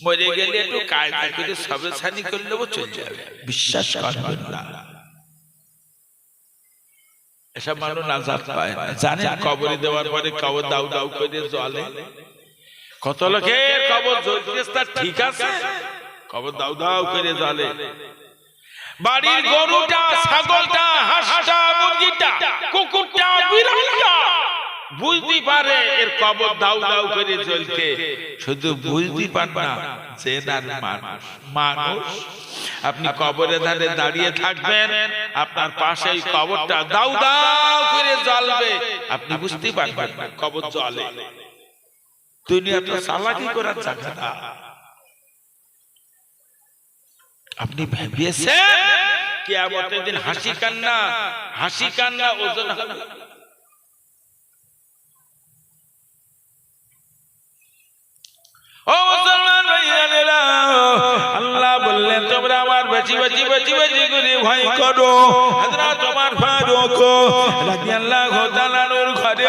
মরে গেলে একটু কায়দা করে সবে ছানি করলে চলে যাবে, বিশ্বাস করবেন না। এসব মানুষ নাজাত পায় না। জানেন কবরে দেওয়ার পরে কবর দাউ দাউ করে জ্বলে, কত লোকের কবর জ্বলতেছে তার ঠিক আছে, কবর দাউ দাউ করে জ্বলে। বাড়ির গরুটা, ছাগলটা, হাঁসটা, মুরগিটা, কুকুরটা, বিড়ালটা বুঝতে পারে এর কবর দাউ দাউ করে জ্বলতে, শুধু বুঝতে পার না যে মানুষ। আপনি কবরের ধারে দাঁড়িয়ে থাকবেন, আপনার পাশে এই কবরটা দাউ দাউ করে জ্বলবে, আপনি বুঝতে পারবেন না কবর জ্বলে। দুনিয়াতে চালাকি করার জায়গা না। আপনি ভেবেছেন কিয়ামতের দিন হাসি কান্না ওজন হবে? ও মুসলমান ভাইয়েরা, আল্লাহ বললেন তোমরা আমার বেশি করে ভয় করো। হযরত ওমর ফারুক রাদিয়াল্লাহু তাআলার ঘরে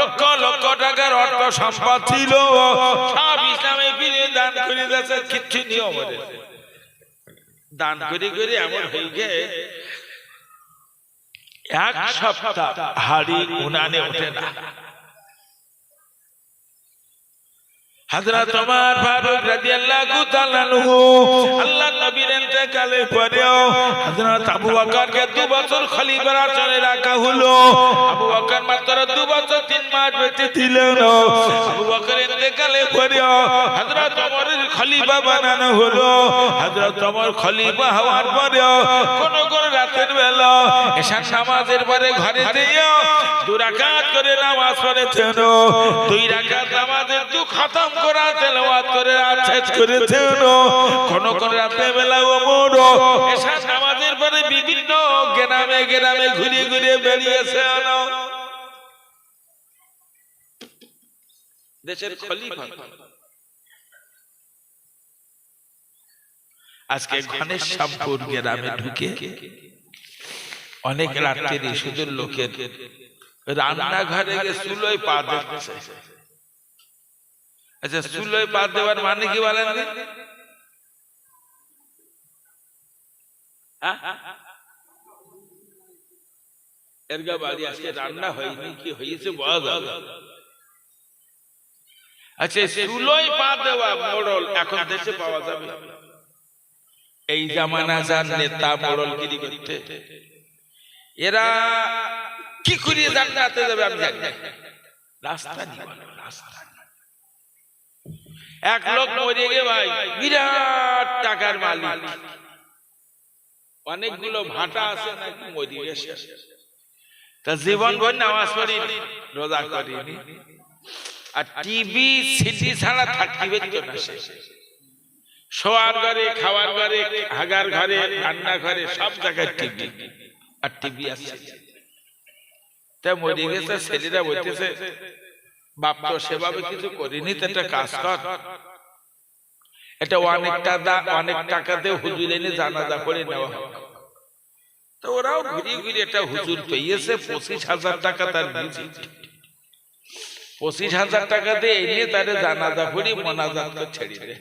লক্ষ লক্ষ টাকার অর্থ সম্পদ ছিল, সব ইসলামে ফিরে দান করে দিয়েছে। কিচ্ছু নিয়ম হয়েছে, দান করে এমন হয়ে গিয়ে এক সপ্তাহ হাড়ি উনানে ওঠে না। হযরত ওমর ফারুক রাদিয়াল্লাহু তাআলা আনহু আল্লাহর নবীর ইন্তেকালের পরেও হযরত আবু বকরকে 2 বছর খলিফার আসনে রাখা হলো। আবু বকর মাত্র 2 বছর 3 মাস বেঁচে ছিলেন। আবু বকর ইন্তেকালের পরেও হযরত ওমরের খলিফা বানানো হলো। হযরত ওমর খলিফা হওয়ার পরেও কোন রাতের বেলা এশার নামাজের পরে ঘরে যেও 2 রাকাত করে নামাজ পড়েছেন। 2 রাকাত নামাজের 2 খতম করা তেলাওয়াত করে শেষ করেছেন। কোন রাতে বেলা ওমর এশার নামাজের পরে বিভিন্ন গ্রামে ঘুরে বেরিয়েছেন। দেশের খলিফা। আজকে ঘনেশ্যামপুর গ্রামে ঢুকে অনেক রাত্রি শুধু লোকের রান্নাঘরে গিয়ে চুলোয় পা দিচ্ছে। আচ্ছা, চুলোয় পা দেওয়ার মানে কি বলেন? এরগা বাড়ি আজকে রান্না হয়নি, কি হয়েছে বলা যাবে। আচ্ছা, চুলোয় পা দেওয়া মোড়ল এখন দেশে পাওয়া যাবে? এই জামানা যার নেতা মোড়লগিরি করতে, এরা কি করিয়ে জান্নাতে যাবে আমি জানি না। রাস্তা নেই, রাস্তা। এক লোক মরে গে ভাই, বিরাট টাকার মালিক, অনেকগুলো ভাটা আছে নাকি, মরে গেছে। তা জীবন ভর নামাজ পড়িনি, রোজা করিনি, আর টিভি সিটি ছাড়া থাকতে পারতো না। শোয়ার ঘরে, খাওয়ার ঘরে, হাগার ঘরে, রান্না ঘরে, সব জায়গায় টিভি, আর টিভি আছে। তা মরে গেছে, ছেলেরা বলতেছে বাপ তো সেভাবে কিছু করিনি, তো একটা কাজ কর, এটা অনেক টাকা দিয়ে হুজুর এনে জানাজা করে নেওয়া হবে। তো ওরাও ঘুরিয়ে একটা হুজুর পেয়েছে, 25,000 টাকা তার ভিজিট। 25,000 টাকা দিয়ে এনে তারে জানাজা করে মোনাজাত করে ছেড়ে দেয়।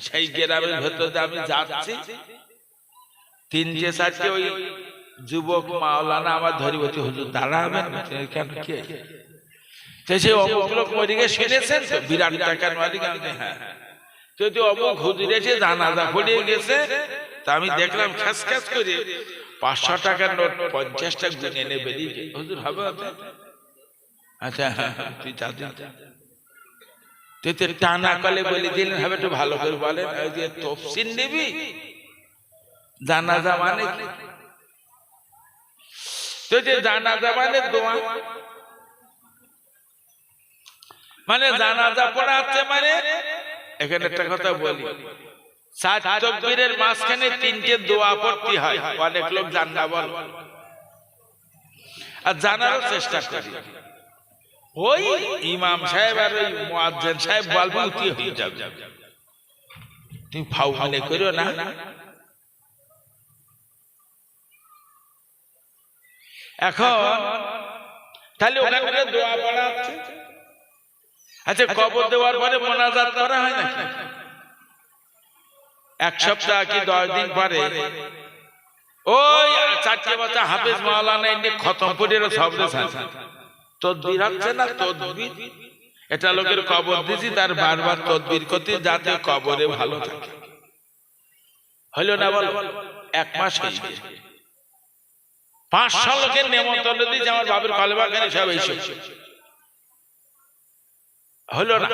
সেই গ্রামের ভেতরে আমি যাচ্ছি, 3-4 ওই যুবক মাওলানা আমার ধরি বলছে, হুজুর দাঁড়াবেন কেন? কি সে অমুক লোক মরে গিয়ে শুনেছেন তো, বিরাট টাকার মালিক। হ্যাঁ, যদি অমুক হুজুর এসে জানাজা পড়িয়ে গেছে, তা আমি দেখলাম খ্যাস করে 500 টাকার নোট 50টা গুনে এনে বেরিয়ে যায়। হুজুর হবে? আচ্ছা, তুই তুই টানা কলে বলে দিলেন হবে, একটু ভালো করে বলেন। ওই যে তফসিল নিবি, জানাজা মানে কি? তো যে জানাজা মানে দোয়া, মানে জানাজা পড়াচ্ছে, মানে এখানে একটা কথা বলি, 7 তাকবীরের মাঝখানে 3টে দোয়া পড়তে হয়। অনেক লোক জান না বল, আর জানার চেষ্টা করি। ওই ইমাম সাহেব আর ওই মুয়াজ্জিন সাহেব বলবে উঠি হয়ে যাবে, তুমি ফাউ মনে করো না। এখন তাহলে ওখানে দোয়া পড়া হচ্ছে। আচ্ছা, কবর দেওয়ার পরে মোনাজাত করা হয় না? 1 সপ্তাহ কি 10 দিন পরে ওই 4টে বাচ্চা হাফেজ মাওলানা এনে খতম করে সব তদবির হচ্ছে না। তদবির এটা লোকের কবর দিছি, তার বারবার তদবির করতে যাতে কবরে ভালো থাকে। হলো না বল? 1 মাস হয়ে গেছে, 500 লোকের নেমন্তন্ন দিয়েছে আমার বাপের কলেমা খানি সব এইসব হলো না,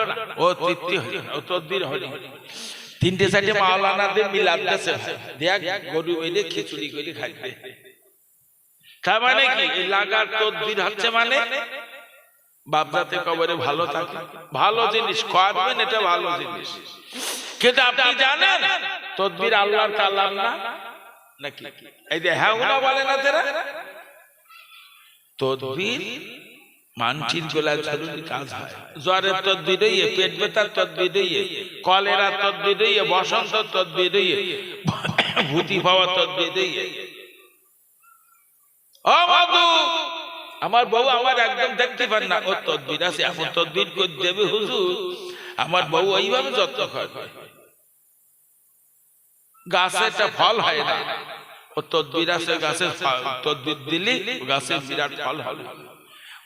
ও তৃপ্তি হলো না, ও তদবির হলো না। 3-4 মাওলানাদের মিলাদ দেশে দেখ গরু ওইলে খিচুড়ি করে খাইতে। তার মানে কি এই লাগার তদবির হচ্ছে মানে বাপদাতে কবরে ভালো থাকে, ভালো জিনিস করবেন, এটা ভালো জিনিস। কিন্তু আপনি জানেন তদবির আল্লাহর কালাম না নাকি? এই যে হ্যাঁ ওরা বলে না যারা তদবির মানচির গোলায় জরুরি কাজ হয়। জ্বরের তদবির হইয়ে, পেট ব্যথার তদবির হইয়ে, কলেরার তদবির হইয়ে, বসন্ত তদবির হইয়ে, ভূতি পাওয়া তদবির হইয়ে। ও মধু, আমার বউ আমার একদম দেখতে পান না, ও তদবির আছে, এখন তদবির করে দেবে হুজুর। আমার বউ ওইভাবে যত্ন করে, গাছে একটা ফল হয় না, ও তদবির আছে, গাছের তদবির দিলি গাছের বিরাট ফল হবে।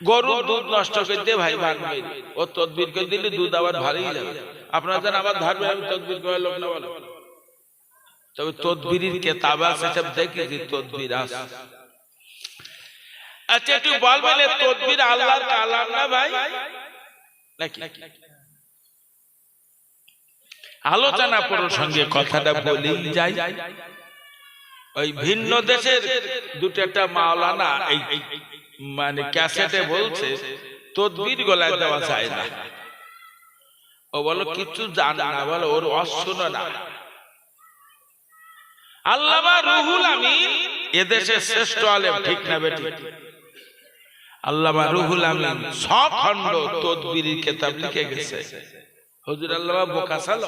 গরুর দুধ নষ্ট করে দিয়ে ভাই ভাঙবে, ও তদবির করে দিলে দুধ আবার ভালোই যাবে। আপনারা জানেন আবার ধরবে, আমি তদবির করে লোক না বলো, তবে তদবিরের কেতাব আছে, সব দেখি যে তদবির আছে। আচ্ছা একটু বলবেন তদবির আল্লাহর কালাম না ভাই নাকি? আলোচনা প্রসঙ্গে কথাটা বলেই যাই। ওই ভিন্ন দেশের দুটো একটা মাওলানা এই মানে ক্যাসেটে বলছে তদবির গলায় দেওয়া যায় না। ও বলো কিছু জানে না, বলো ওর অশুনো না। আল্লামা রুহুল আমিন এদেশের শ্রেষ্ঠ আলেম, ঠিক না বেঠিক? আল্লামা রুহুল আমিন 6 খণ্ড তদবিরের কিতাব লিখে গেছে। হুজুর আল্লামা বোকাসাল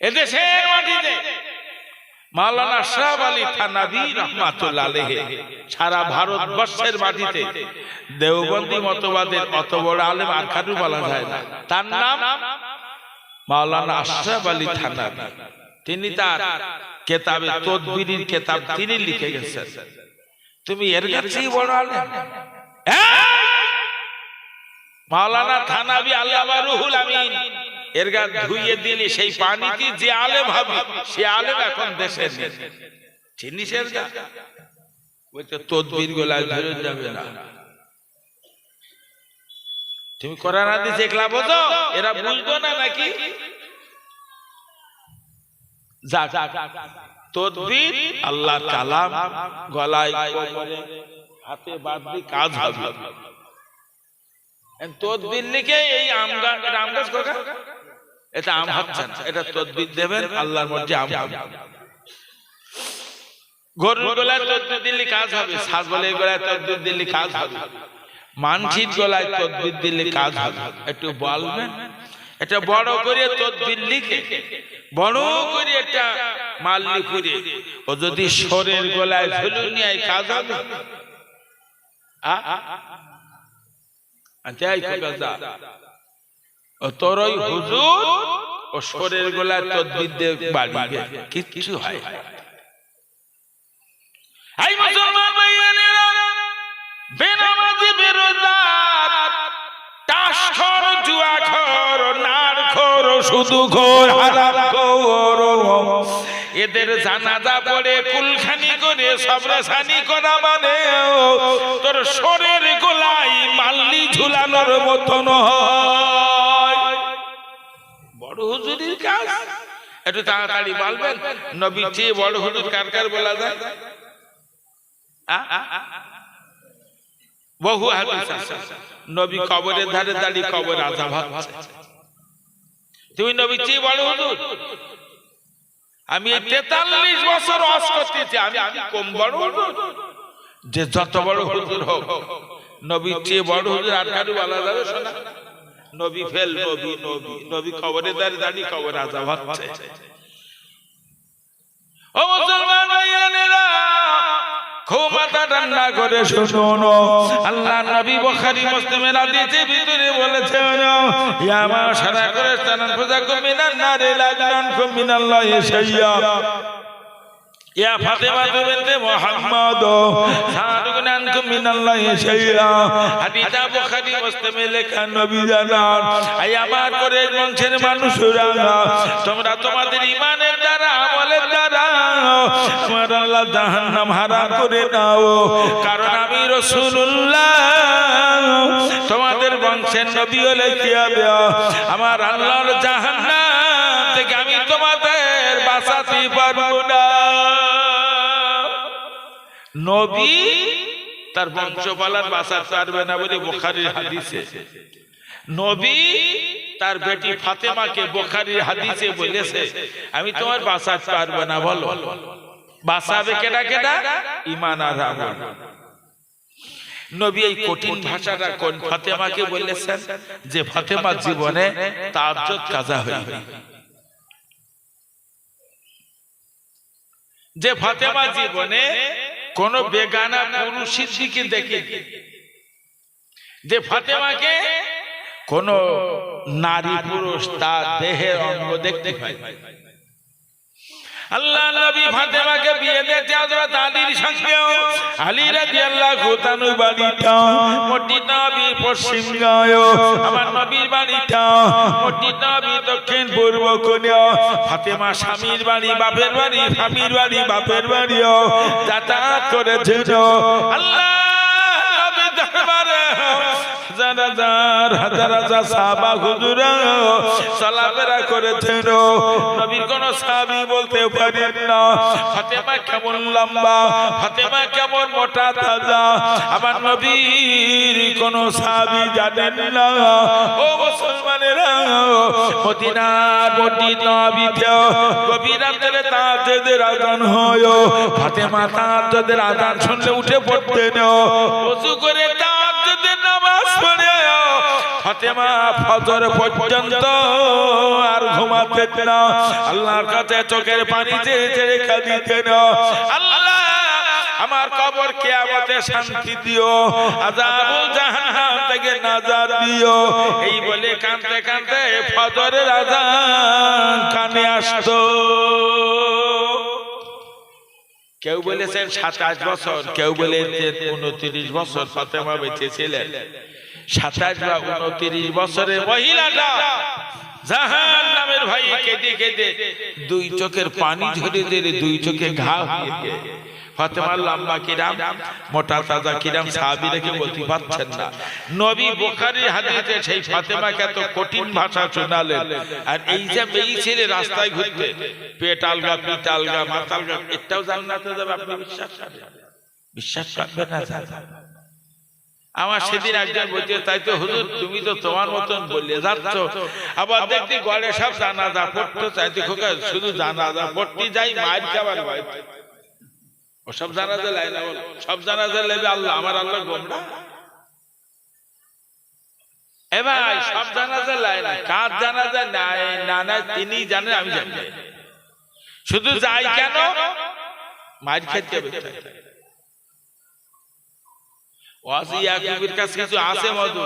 এদেশের মাটিতে মাওলানা আশরাফ আলী থানভী রাহমাতুল্লাহ আলাইহি সারা ভারতবর্ষের মাটিতে দেওবন্দি মতবাদের অত বড় আলেম আর কারু বলা যায় না। তার নাম মাওলানা আশরাফ আলী থানভী। তিনি তার কিতাবে তদবিরের কিতাব তিনি লিখে গেছেন। তুমি এর কাছেই বড় আলেম? মাওলানা থানভী আল্লামা রুহুল আমিন এর গা ধুইয়ে দিলে সেই পানিতে যে আলেম হবে সে আলেম এখন দেশে নেই। চিনিস এর গা? ওই তো তদবির গোলায় ধরে যাবে না। তুমি কোরআন হাদিস একলা বোঝো, এরা বুঝবো না নাকি? যা তদবির আল্লাহর কালাম, গলায় কোমরে হাতে বাঁধলে কাজ হবে। তদবির লিখে এই আম গাছ কোথা? এটা আম হচ্ছে না, এটা তদবির দেবেন আল্লাহর মধ্যে আম হবে। গরুর গলায় তদবির দিলে কাজ হবে, ছাগলের গলায় তদবির দিলে কাজ হবে, মানসির গলায় তদবির দিলে কাজ হবে। একটু বলবেন? এটা বড় করে তদবির লিখে বড় করে একটা মাল্লি পুরে ও যদি সরের গলায় ঝুলুনি কাজ হবে। তোর ওই হুজুর ও সরের গলায় তদবির দিয়ে বাড়িবে, কিছু হয়। এই মুসলমান ভাইয়েরা, বেনামাজি বেরোজগার, টাসখোর, জুয়াখোর, নারখোর, সুদখোর, হারামখোর, এদের জানাজা পড়ে কুলখানি করে সবরাসানি করা মানে তোর সরের গলায় মাল্লি ঝুলানোর মতন হয়। বড় হুজুরের কাজ একটু তাড়াতাড়ি বলবেন। নবী চেয়ে বড় হুজুর কার কার বলা যায়? বহু হাদিস আছে। নবী কবরের ধারে দাঁড়িয়ে কবর আযাব হচ্ছে, তুমি নবী চেয়ে বড় হুজুর? আমি 43 বছর ওয়াজ করতেছি, আমি কম বড় হুজুর? যে যত বড় হুজুর হোক, নবী চেয়ে বড় হুজুর আর কারু বলা যাবে? শোনা, নবী ফেল, নবী নবী নবী কবরের ধারে দাঁড়িয়ে কবর আযাব হচ্ছে। ও মুসলমান ভাইয়েরা, খুব মাথা ঠান্ডা করে শুনো। আল্লাহ নবী বুখারী মুসলিমের হাদিসের ভিতরে বলেছেন, ইয়া মাশারা কুরাইশ তানাফুযাকুম মিনান নারি লাজনানকুম মিনাল্লাহি শাইয়্যা। ইয়া ফাতেমা বিনতে মুহাম্মদ সাদুনানকুম মিনাল্লাহি শাইআ হাদিসা বুখারী মুসলিমে লেখা নবী জানান এই আমার পরের বংশের মানুষরা তোমরা তোমাদের ঈমানের দ্বারা আমলের দ্বারা আমার আল্লাহ জাহান্নাম হারাম করে দাও কারণ আমি রাসূলুল্লাহ তোমাদের বংশের নবী হলে কি হবে আমার আল্লাহর জাহান্নাম থেকে আমি তোমাদের বাঁচাতে পারবো না নবী তার বংশপালার বাঁচাতে পারবে না বলে বুখারীর হাদিসে নবী তার বেটি ফাতেমাকে বুখারীর হাদিসে বলেছে আমি তোমার বাঁচাতে পারবো না বলো বাঁচাবে কেডা কেডা ঈমান আর আমল নবী এই কঠিন ভাষাটা কোন ফাতেমাকে বলেছেন যে ফাতেমার জীবনে তাজ্জুদ কাজা হইবে যে ফাতেমা জীবনে কোন বেগানা পুরুষের দিকে দেখে যে ফাতেমাকে কোন নারী পুরুষ তার দেহের অঙ্গ দেখতে পায় আল্লাহ নবী ফাতেমাকে বিয়ে দিয়েছে হযরত আলীর সঙ্গে আলী রাদিয়াল্লাহু তাআলা বাড়িটা মদিনা নবীর পশ্চিম গায় আমার নবীর বাড়িটা মদিনা নবীর দক্ষিণ পূর্ব কোণে ফাতেমা স্বামীর বাড়ি বাপের বাড়ি স্বামীর বাড়ি বাপের বাড়িও যাতায়াত করেছিল আল্লাহ নবী দরবারে হাজার হাজার সাহাবা হুজুরা চলাফেরা করেছেন নবীর কোন সাহাবী বলতে পারেন না ফাতেমা কেমন লম্বা ফাতেমা কেমন মোটা তাজা আমার নবীর কোন সাহাবী জানেন না ও মুসলমানেরা মদিনার নবীতে গভীর রাতে তাহাজ্জুদের আযান হয় ফাতেমা তাহাজ্জুদের আযান শুনলে উঠে পড়তেন ওযু করে তাহাজ্জুদের নামাজ পড়ে ফাতেমা ফজর পর্যন্ত আর ঘুমাতেন না আল্লাহর কাছে চোখের পানি ছেড়ে ছেড়ে কাঁদিতেন আল্লাহ আমার কবর কিয়ামতে শান্তি দিও আযাবুল জাহান্নাম থেকে নাজাত দিও এই বলে কাঁদতে কাঁদতে ফজরের আযান কানে আসতো কেউ বলেছেন 27 বছর কেউ বলেছেন 29 বছর ফাতেমা বেঁচে ছিলেন 27 বা 29 বছরের মহিলাটা জাহান্নামের ভয়ে কেঁদে কেঁদে দুই চোখের পানি ঝরে ঝরে দুই চোখে ঘা হয়ে গেছে ফাতেমার লম্বা কিরাম মোটা তাজা কিরাম সাহাবীরা কি বলতে পারছেন না নবী বুখারীর হাদিসে সেই ফাতেমাকে এত কঠিন ভাষা শোনালেন আর এই যে মেয়ে ছেলে রাস্তায় ঘুরতে পেট আলগা পিঠ আলগা মাথা আলগা এটাও জান্নাতে যাবে আপনি বিশ্বাস করবেন না আমার সেদিন একজন বলছে তাই তো হুজুর তুমি তো তোমার মতন বলে যাচ্ছ আবার দেখতে গড়ে সব জানাজা পড়তে চাইতে খোকা শুধু জানাজা পড়তে যাই মায়ের খাবার ভয় ও সব জানাজা লাই না বলো সব জানাজা লেবে আল্লাহ আমার আল্লাহ গোমরা এ ভাই সব জানাজা লাই না কার জানাজা নাই না না তিনি জানেন আমি জানি শুধু যাই কেন মায়ের খেতে হবে ওয়াজ ইয়াকুবের কাছে কিছু আছে মধু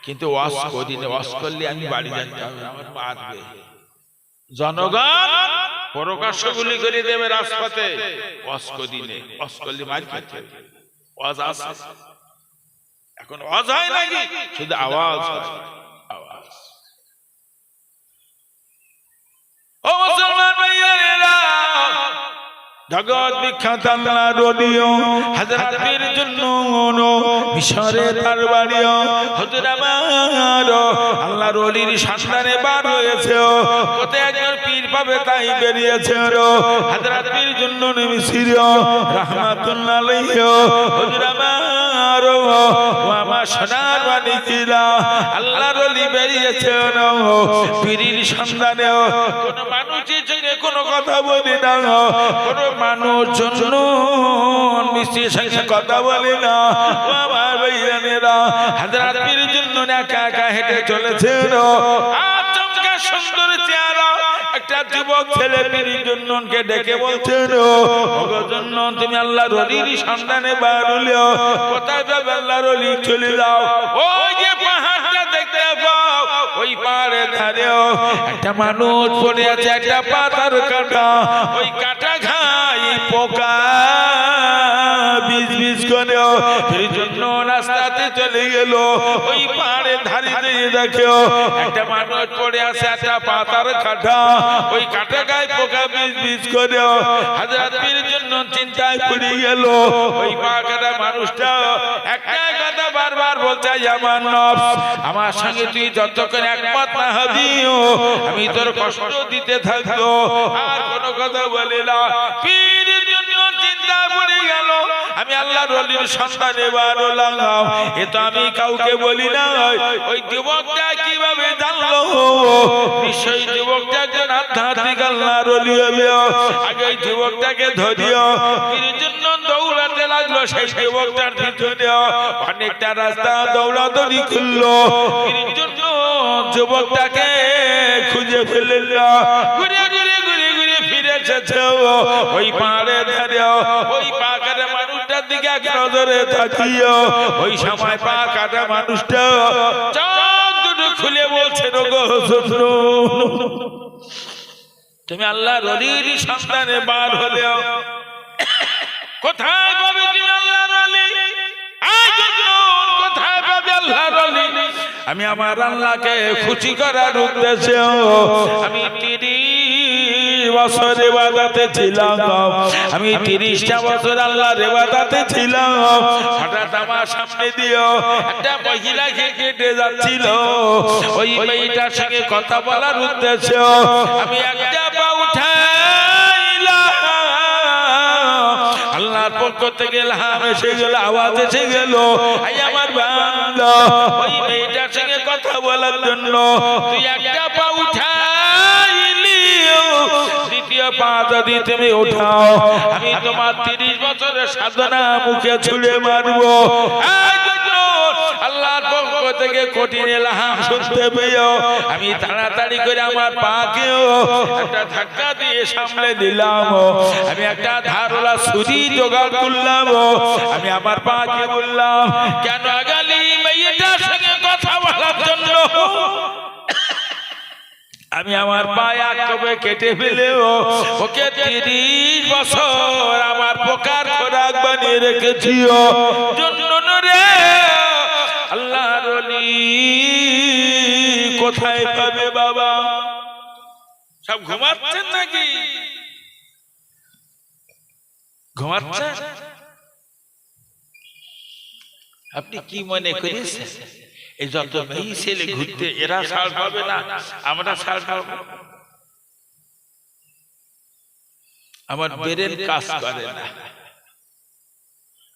কিন্তু ওয়াজ করি না ওয়াজ করলে আমি বাড়ি যেতে হবে আমার মারবে জনগণ প্রকাশ্য গুলি করে দেবে রাজপথে ওয়াজ করি না ওয়াজ করলে মার খেতে হবে ওয়াজ আছে এখন ওয়াজ হয় নাকি শুধু আওয়াজ আওয়াজ ও মুসলমান ভাইয়েরা জগৎ বিখ্যাত আল্লাহর ওলিও হযরত পীর জুন্নুন মিশরে তার বাড়িও হুজুর আমার আল্লাহর ওলির সন্ধানে বার হয়েছে কোথায় একজন পীর পাবে তাই বেরিয়েছে হযরত পীর জুন্নুন মিশরি রাহমাতুল্লাহ আলাইহি হুজুর আমার ও আমার সোনার বাণীরা আল্লাহর ওলি বেরিয়েছে পীরের সন্ধানে কোন মানুষের জন্য কোনো কথা বলি না কোন মানুষ জন্য মিষ্টির সঙ্গে কথা বলি না আমার ভাইয়েরা হযরত পীর জন্য একা একা হেঁটে চলেছেন আর চমৎকার সুন্দর চেহারা একটা যুবক ছেলে পীর জন্নকে ডেকে বলছেন ওগো জন্নন তুমি আল্লাহর ওলির সন্ধানে বার হলেও কোথায় যাবে আল্লাহর ওলি চলে যাও ওই যে পাহাড়টা দেখতে পাও ওই পাহাড়ের ধারেও একটা মানুষ পড়ে আছে একটা পাতার কাঁটা ওই কাঁটা খায় পোকা বিজ বিজ করে এই জন্য রাস্তাতে চলে গেল। ওই পাহাড়ের ধারে দিয়ে দেখো একটা মানুষ পড়ে আছে, একটা পাতার কাঁটা, ওই কাঁটা গায়ে পোকা বিজ বিজ করে হযরত পীরের জন্য চিন্তায় পড়ে গেল। ওই পাকাটা মানুষটা একটা কথা বারবার বলছে, আমার নফস, আমার সঙ্গে তুই যতক্ষণ একমত না হবি আমি তোর কষ্ট দিতে থাকবো। আর কোনো কথা বলে না। পীরের জন্য চিন্তা পড়ে গেল, আমি আল্লাহর ওলির সন্তান এবার হলাম, এ তো আমি কাউকে বলি না। ওই যুবকটা কিভাবে জানলো? নিশ্চয়ই যুবকটা একজন আধ্যাত্মিক আল্লাহর ওলি হবে। আগে ওই যুবকটাকে ধরিও। পীরের জন্য দৌড়াতে লাগলো, সেই যুবকটার পিছনে অনেকটা রাস্তা দৌড়াদৌড়ি করলো। পীরের জন্য যুবকটাকে খুঁজে ফেলল। ঘুরে ঘুরে ঘুরে ঘুরে ফিরে এসেছে ওই পাহাড়ের ধারে। ওই পাহাড়ের মানুষটার দিকে এক নজরে তাকিয়ে ওই সময় পাহাড়ের মানুষটা চোখ দুটো খুলে বলছে, তুমি আল্লাহর ওলির সন্তানে বার হলে কোথায় পাবে তুমি আল্লাহর ওলি? কোথায় পাবে আল্লাহর ওলি? আমি আমার আল্লাহকে খুশি করার উদ্দেশ্যে আমি 30 বছর ইবাদতে ছিলাম। আমি 30টা বছর আল্লাহর ইবাদতে ছিলাম। হঠাৎ আমার সামনে দিয়ে একটা মহিলা হেঁটে যাচ্ছিল। ওই মেয়েটার সঙ্গে কথা বলার উদ্দেশ্যে আমি একটা পা উঠাইলাম। আল্লাহর পক্ষ থেকে এসে গেল, আওয়াজ এসে গেল, আই আমার বান্দা, ওই মেয়েটার সঙ্গে কথা বলার জন্য তুই একটা পা উঠাইলি, দ্বিতীয় পা যদি তুমি উঠাও আমি তোমার 30 বছরের সাধনা মুখে ছুঁড়ে মারবো। আল্লাহর পক্ষ থেকে কঠিন এলাহাম শুনতে পেয়ে আমি তাড়াতাড়ি করে আমার পাকেও একটা ধাক্কা দিয়ে সামলে দিলাম। আমি একটা ধারওয়ালা ছুরি জোগাড় করলাম। আমি আমার পাকে বললাম, কেন আগালি মেয়েটার সঙ্গে কথা বলার জন্য? আমি আমার পায়ে আঁকবে কেটে ফেলেও ওকে 30 বছর আমার পোকার খোরাক বানিয়ে রেখেছি। জন্য রে আল্লাহর ওলি কোথায় পাবে বাবা? সব ঘুমাচ্ছেন নাকি? ঘুমাচ্ছেন? আপনি কি মনে করেছেন এই যত মেয়ে ছেলে ঘুরতে এরা সাড় পাবে না, আমরা সাড় পাবো? আমার ব্রেন কাজ করে না,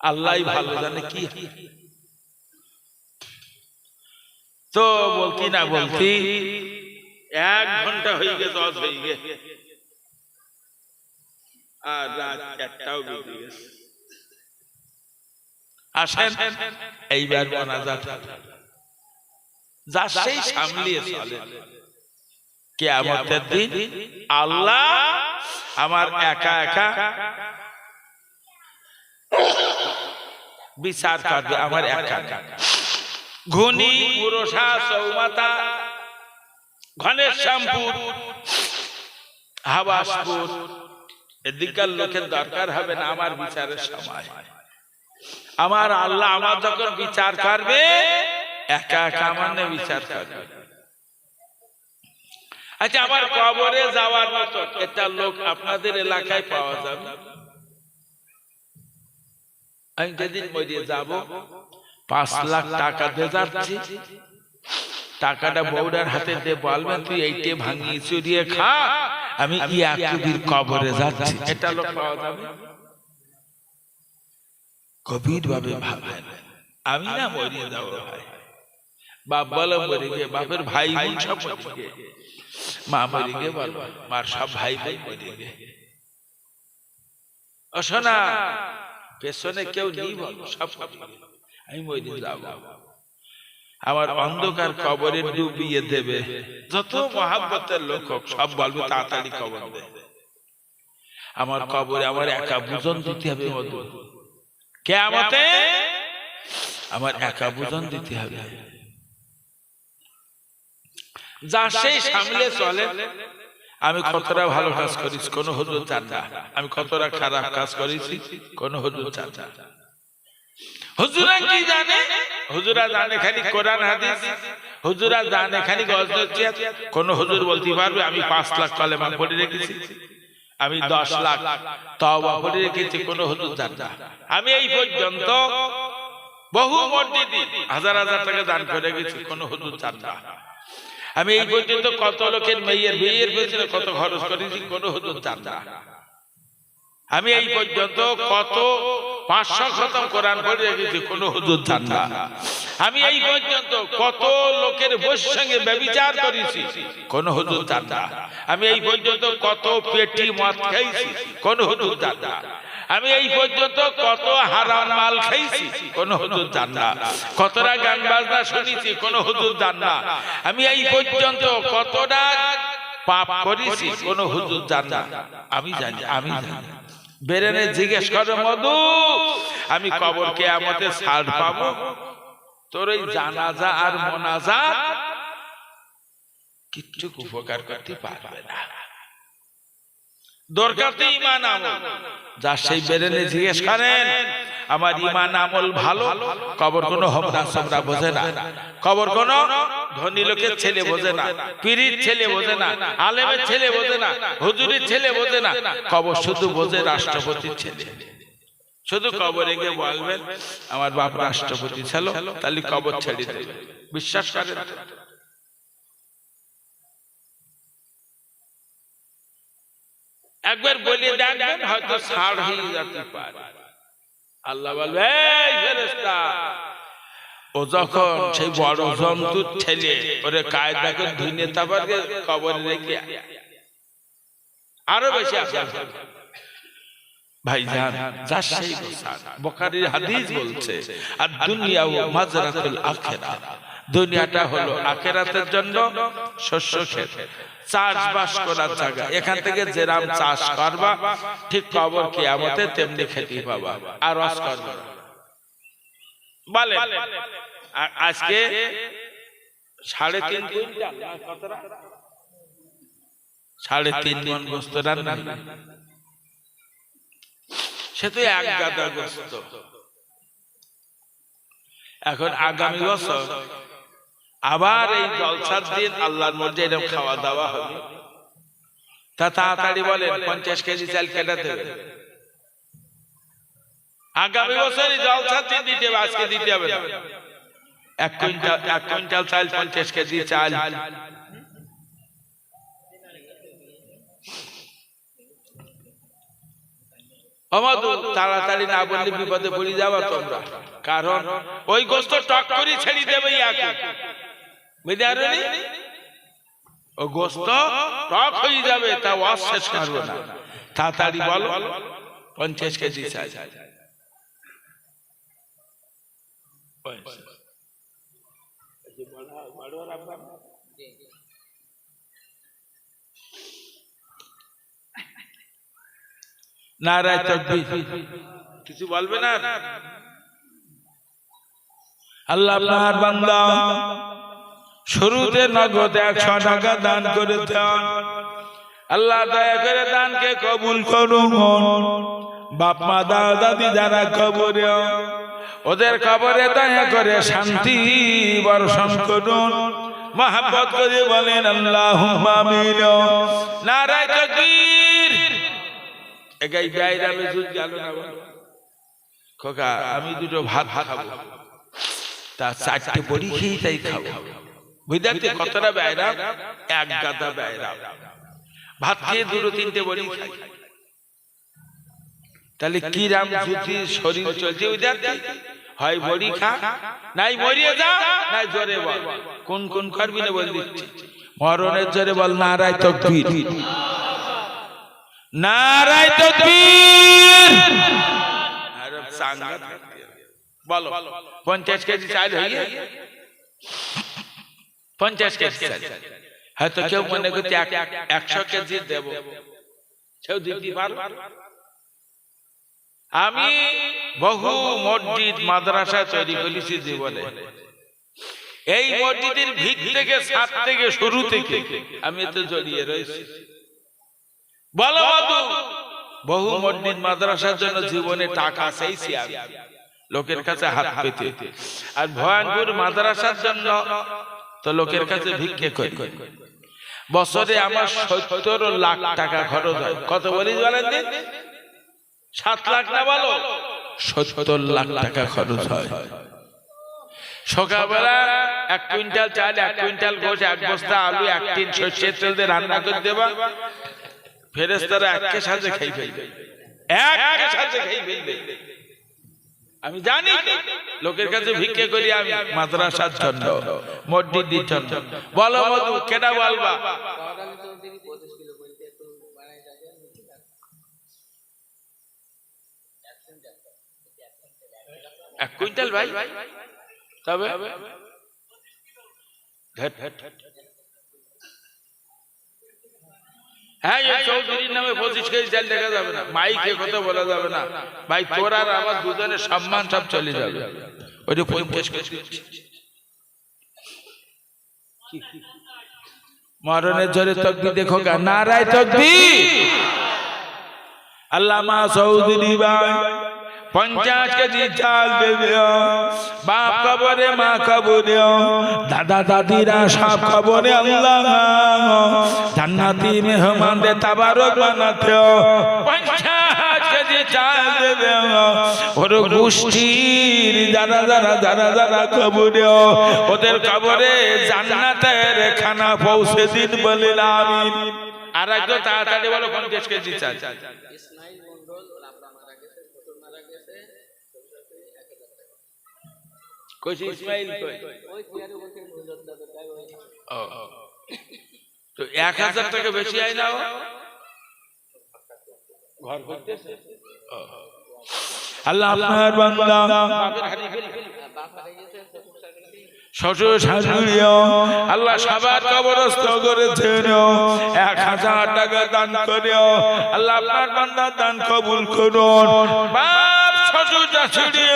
আল্লাহই ভালো জানে কি। তো বলতি না বলতি 1 ঘন্টা হয়ে গেছে, হয়ে গেছে, আর রাত 1টাও বেজে গেছে। আসেন এইবার মোনাজাত যা সেই সামলিয়ে চলে। কিয়ামতের দিন আল্লাহ আমার একা একা বিচার করবে, আমার একা একা। ঘুনি, পুরসা, চৌমাথা, ঘনেশ্যামপুর, হাবাসপুর এদিককার লোকের দরকার হবে না আমার বিচারের সময়। আমার আল্লাহ আমার যখন বিচার করবে একা একা আমার বিচার করবে। আচ্ছা, আমার কবরে যাওয়ার মতো একটা লোক আপনাদের এলাকায় পাওয়া যাবে? আমি যেদিন মরিয়ে যাব 5 লাখ টাকা দিয়ে যাচ্ছি, টাকাটা বউডার হাতে দিয়ে বলবেন তুই এইটে ভাঙিয়ে চুরিয়ে খা, আমি ইয়াকুবের কবরে যাচ্ছি। এটা লোক পাওয়া যাবে? গভীর ভাবে ভাবেন, আমি না মরিয়ে যাবো ভাই, বাপ বলো মরে গিয়ে, বাপের ভাই বোন সব মরে গিয়ে, মা মরে গিয়ে, বলো মার সব ভাই ভাই মরে গিয়ে। ও শোনা, পেছনে কেউ নেই, বলো সব আমি মরিয়ে যাবো। আমার অন্ধকার কবরে ডুবিয়ে দেবে, যত মহাব্বতের লোক হোক সব বলবে তাড়াতাড়ি কবর দে। আমার কবরে আমার একা বুঝন দিতে হবে, মধু কিয়ামতে আমার একা বুঝন দিতে হবে। যা সেই সামলে চলে আমি কতটা ভালো কাজ করেছি কোন হুজুর জান না, আমি কতটা খারাপ কাজ করেছি কোন হুজুর জান না। হুজুরা কি জানে? হুজুরা জানে খালি কোরআন হাদিস, হুজুরা জানে খালি গজ নসিহত। কোন হুজুর বলতে পারবে আমি 5 লাখ কালেমা পড়ে রেখেছি, আমি 10 লাখ তওবা পড়ে রেখেছি? কোন হুজুর জান না। আমি এই পর্যন্ত বহু মসজিদে হাজার হাজার টাকা দান করে গেছি, কোন হুজুর জান না। আমি এই পর্যন্ত কত লোকের বিয়ের পেছনে কত খরচ করেছি, কোন হুজুর জান না। আমি এই পর্যন্ত কত 500 খতম কোরআন পড়ে রেখেছি, কোন হুজুর জান না। আমি এই পর্যন্ত কত লোকের বউয়ের সঙ্গে ব্যভিচার করেছি, কোন হুজুর জান না। আমি এই পর্যন্ত কত পেটি মদ খাইছি, কোন হুজুর জান না। আমি এই পর্যন্ত কত হারাম মাল খাইছি, কোন হুজুর জান না। কতটা গান বাজনা শুনেছি, কোন হুজুর জান না। আমি এই পর্যন্ত কতটা পাপ করেছি, কোন হুজুর জান না। আমি জানি, আমি জানি। বেরেনে জিজ্ঞেস করে মধু, আমি কবর কিয়ামতে ছাড় পাবো? তোর এই জানাজা আর মোনাজাত কিচ্ছু উপকার করতে পারবে না। দরকার তো ঈমান আমল। যা সেই বেরেনে জিজ্ঞেস করেন আমার ঈমান আমল ভালো, কবর কোনো হোমরা সোমরা বোঝে না, কবর কোনো ধনী লোকের ছেলে বোঝে না, পীরের ছেলে বোঝে না, আলেমের ছেলে বোঝে না, হুজুরের ছেলে বোঝে না। কবর শুধু বোঝে রাষ্ট্রপতির ছেলে। শুধু কবরে গিয়ে বলবেন আমার বাপ রাষ্ট্রপতি ছিল, তাহলে কবর ছেড়ে দেবে। বিশ্বাস করেন? একবার বলে দেখবেন, হয়তো ছাড় হয়ে যেতে পারে। আল্লাহ বলবে এই ফেরেশতা, ও যখন সেই বড় জন্তুর ছেলে ওরে কায়দাকে ধুইনে তারপরে কবরে রেখে আরো বেশি আসে ভাইজান। যা সেই বুখারীর হাদিস বলছে আর দুনিয়া ও মাজরাতুল আখিরাত, দুনিয়াটা হলো আখিরাতের জন্য শস্য ক্ষেত, চাষবাস করার জায়গা। এখান থেকে যেরাম চাষ করবা ঠিক কবর কিয়ামতে তেমনি খেতে পাবা, আর রস করবা। বলে আজকে 3.5 কুইন্টাল, কতটা 3.5 মণ গোশত রান্না, সে তো 1 গাদা গোশত। এখন আগামী বছর আবার এই জলসার দিন আল্লাহর মধ্যে এরকম খাওয়া দাওয়া হবে, তা তাড়াতাড়ি বলেন 50 কেজি চাল কেটে দেবে। আগামী বছর এই জলসার দিন দিতে হবে, আজকে দিতে হবে না। 1 কুইন্টাল চাল, 50 কেজি চাল। আমাদের তাড়াতাড়ি না বললে বিপদে পড়ে যাবা তোমরা, কারণ ওই গোশত টক করে ছেড়ে দেবে। ও গোশত টক হয়ে যাবে, তা ওয়াজ শেষ করবে না। তাড়াতাড়ি বলো 50 কেজি চাই। নারায়ে তাকবীর। কিছু বলবে না? আল্লাহ আপনার বান্দা শুরুতে নগদ 100 টাকা দান করে দেন। আল্লাহ দয়া করে দানকে কবুল করুন। বাপ মা দাদা দাদি যারা কবরে, ওদের কবরে দয়া করে শান্তি বর্ষণ করুন। মহব্বত করে বলেন আল্লাহুম্মা আমিন। নারায়ে তাকবীর। এগাই বাইরা মেজুজ গেল না খোকা, আমি দুটো ভাত খাবো, তা 4টে বড়ি খেয়ে তাই খাবো। বুঝতে কতটা বাইরা? 1 গাদা বাইরা। ভাত খেয়ে 2-3টে বড়ি খাই, তাহলে কি রাম জুতি শরীর চলছে। বুঝতে হয় বড়ি খা, নাই মরিয়ে যা, নাই জোরে বল। কোন কোন করবি না বল দিচ্ছি। মরণের জোরে বল নারায়ে তাকবীর, নারায়ে তাকবীর। বলো 50 কেজি চাল হয়ে 50 কেজি চাল। হয়তো কেউ মনে করছে 100 কেজি দেব, কেউ দিতে পারবে। আমি বহু মসজিদ মাদ্রাসা তৈরি করেছি জীবনে। এই মসজিদের ভিত থেকে ছাদ থেকে শুরু থেকে আমি তো জড়িয়ে রয়েছি। বলো মধু বহু মসজিদ মাদ্রাসার জন্য জীবনে টাকা চাইছি আমি লোকের কাছে হাত পেতে, আর ভয়ঙ্কর মাদ্রাসার জন্য তো লোকের কাছে ভিক্ষে করি। বছরে আমার 70 লাখ টাকা খরচ হয়। কত বলিস বলেন দিন? 7 লাখ না বলো, 70 লাখ টাকা খরচ হয়। সকালবেলা 1 কুইন্টাল চাল, 1 কুইন্টাল গোশ, 1 বস্তা আলু, 1 টিন সর্ষের তেল দিয়ে রান্না করে দেবা, ফেরেশতারা একে সাথে খাই ফেলবে, একে সাথে খাই ফেলবে। আমি জানি লোকের কাছে ভিক্ষে করি আমি মাদ্রাসার জন্য, মসজিদের জন্য। বলো মধু কেটা বলবা? 1 কুইন্টাল ভাই, তবে হ্যাঁ, চৌধুরীর নামে 25 কেজি চাল দেখা যাবে না, মাইকে কথা বলা যাবে না ভাই, তোর আর আমার দুজনের সম্মান সব চলে যাবে। ওই 50 কেজি মরণের জোরে তকবীর দেখো, নারায়ে তাকবীর। আল্লামা চৌধুরী ভাই 50 কেজি চাল দেবে, বাপ কবরে মা কবরে দাদা দাদিরা সব কবরে, আল্লাহ জান্নাতি মেহমানদের তাবারক বানাতে 50 কেজি চাল দেবে। ওর গোষ্ঠীর যারা যারা যারা যারা কবরে, ওদের কবরে জান্নাতের খানা পৌঁছে দিন বলে আমিন। আর একটু তাড়াতাড়ি বলো 50 কেজি চাল। ইসমাইল তো 1000 টাকা বেশি আয় না, ঘর করতেছে। আল্লাহ আপনার বান্দা শ্বশুর শাশুড়ি আল্লাহ সবার কবরস্থ করেছেন, 1000 টাকা দান করে আল্লাহ আপনার বান্দা দান কবুল করুন। বাপ শ্বশুর শাশুড়ি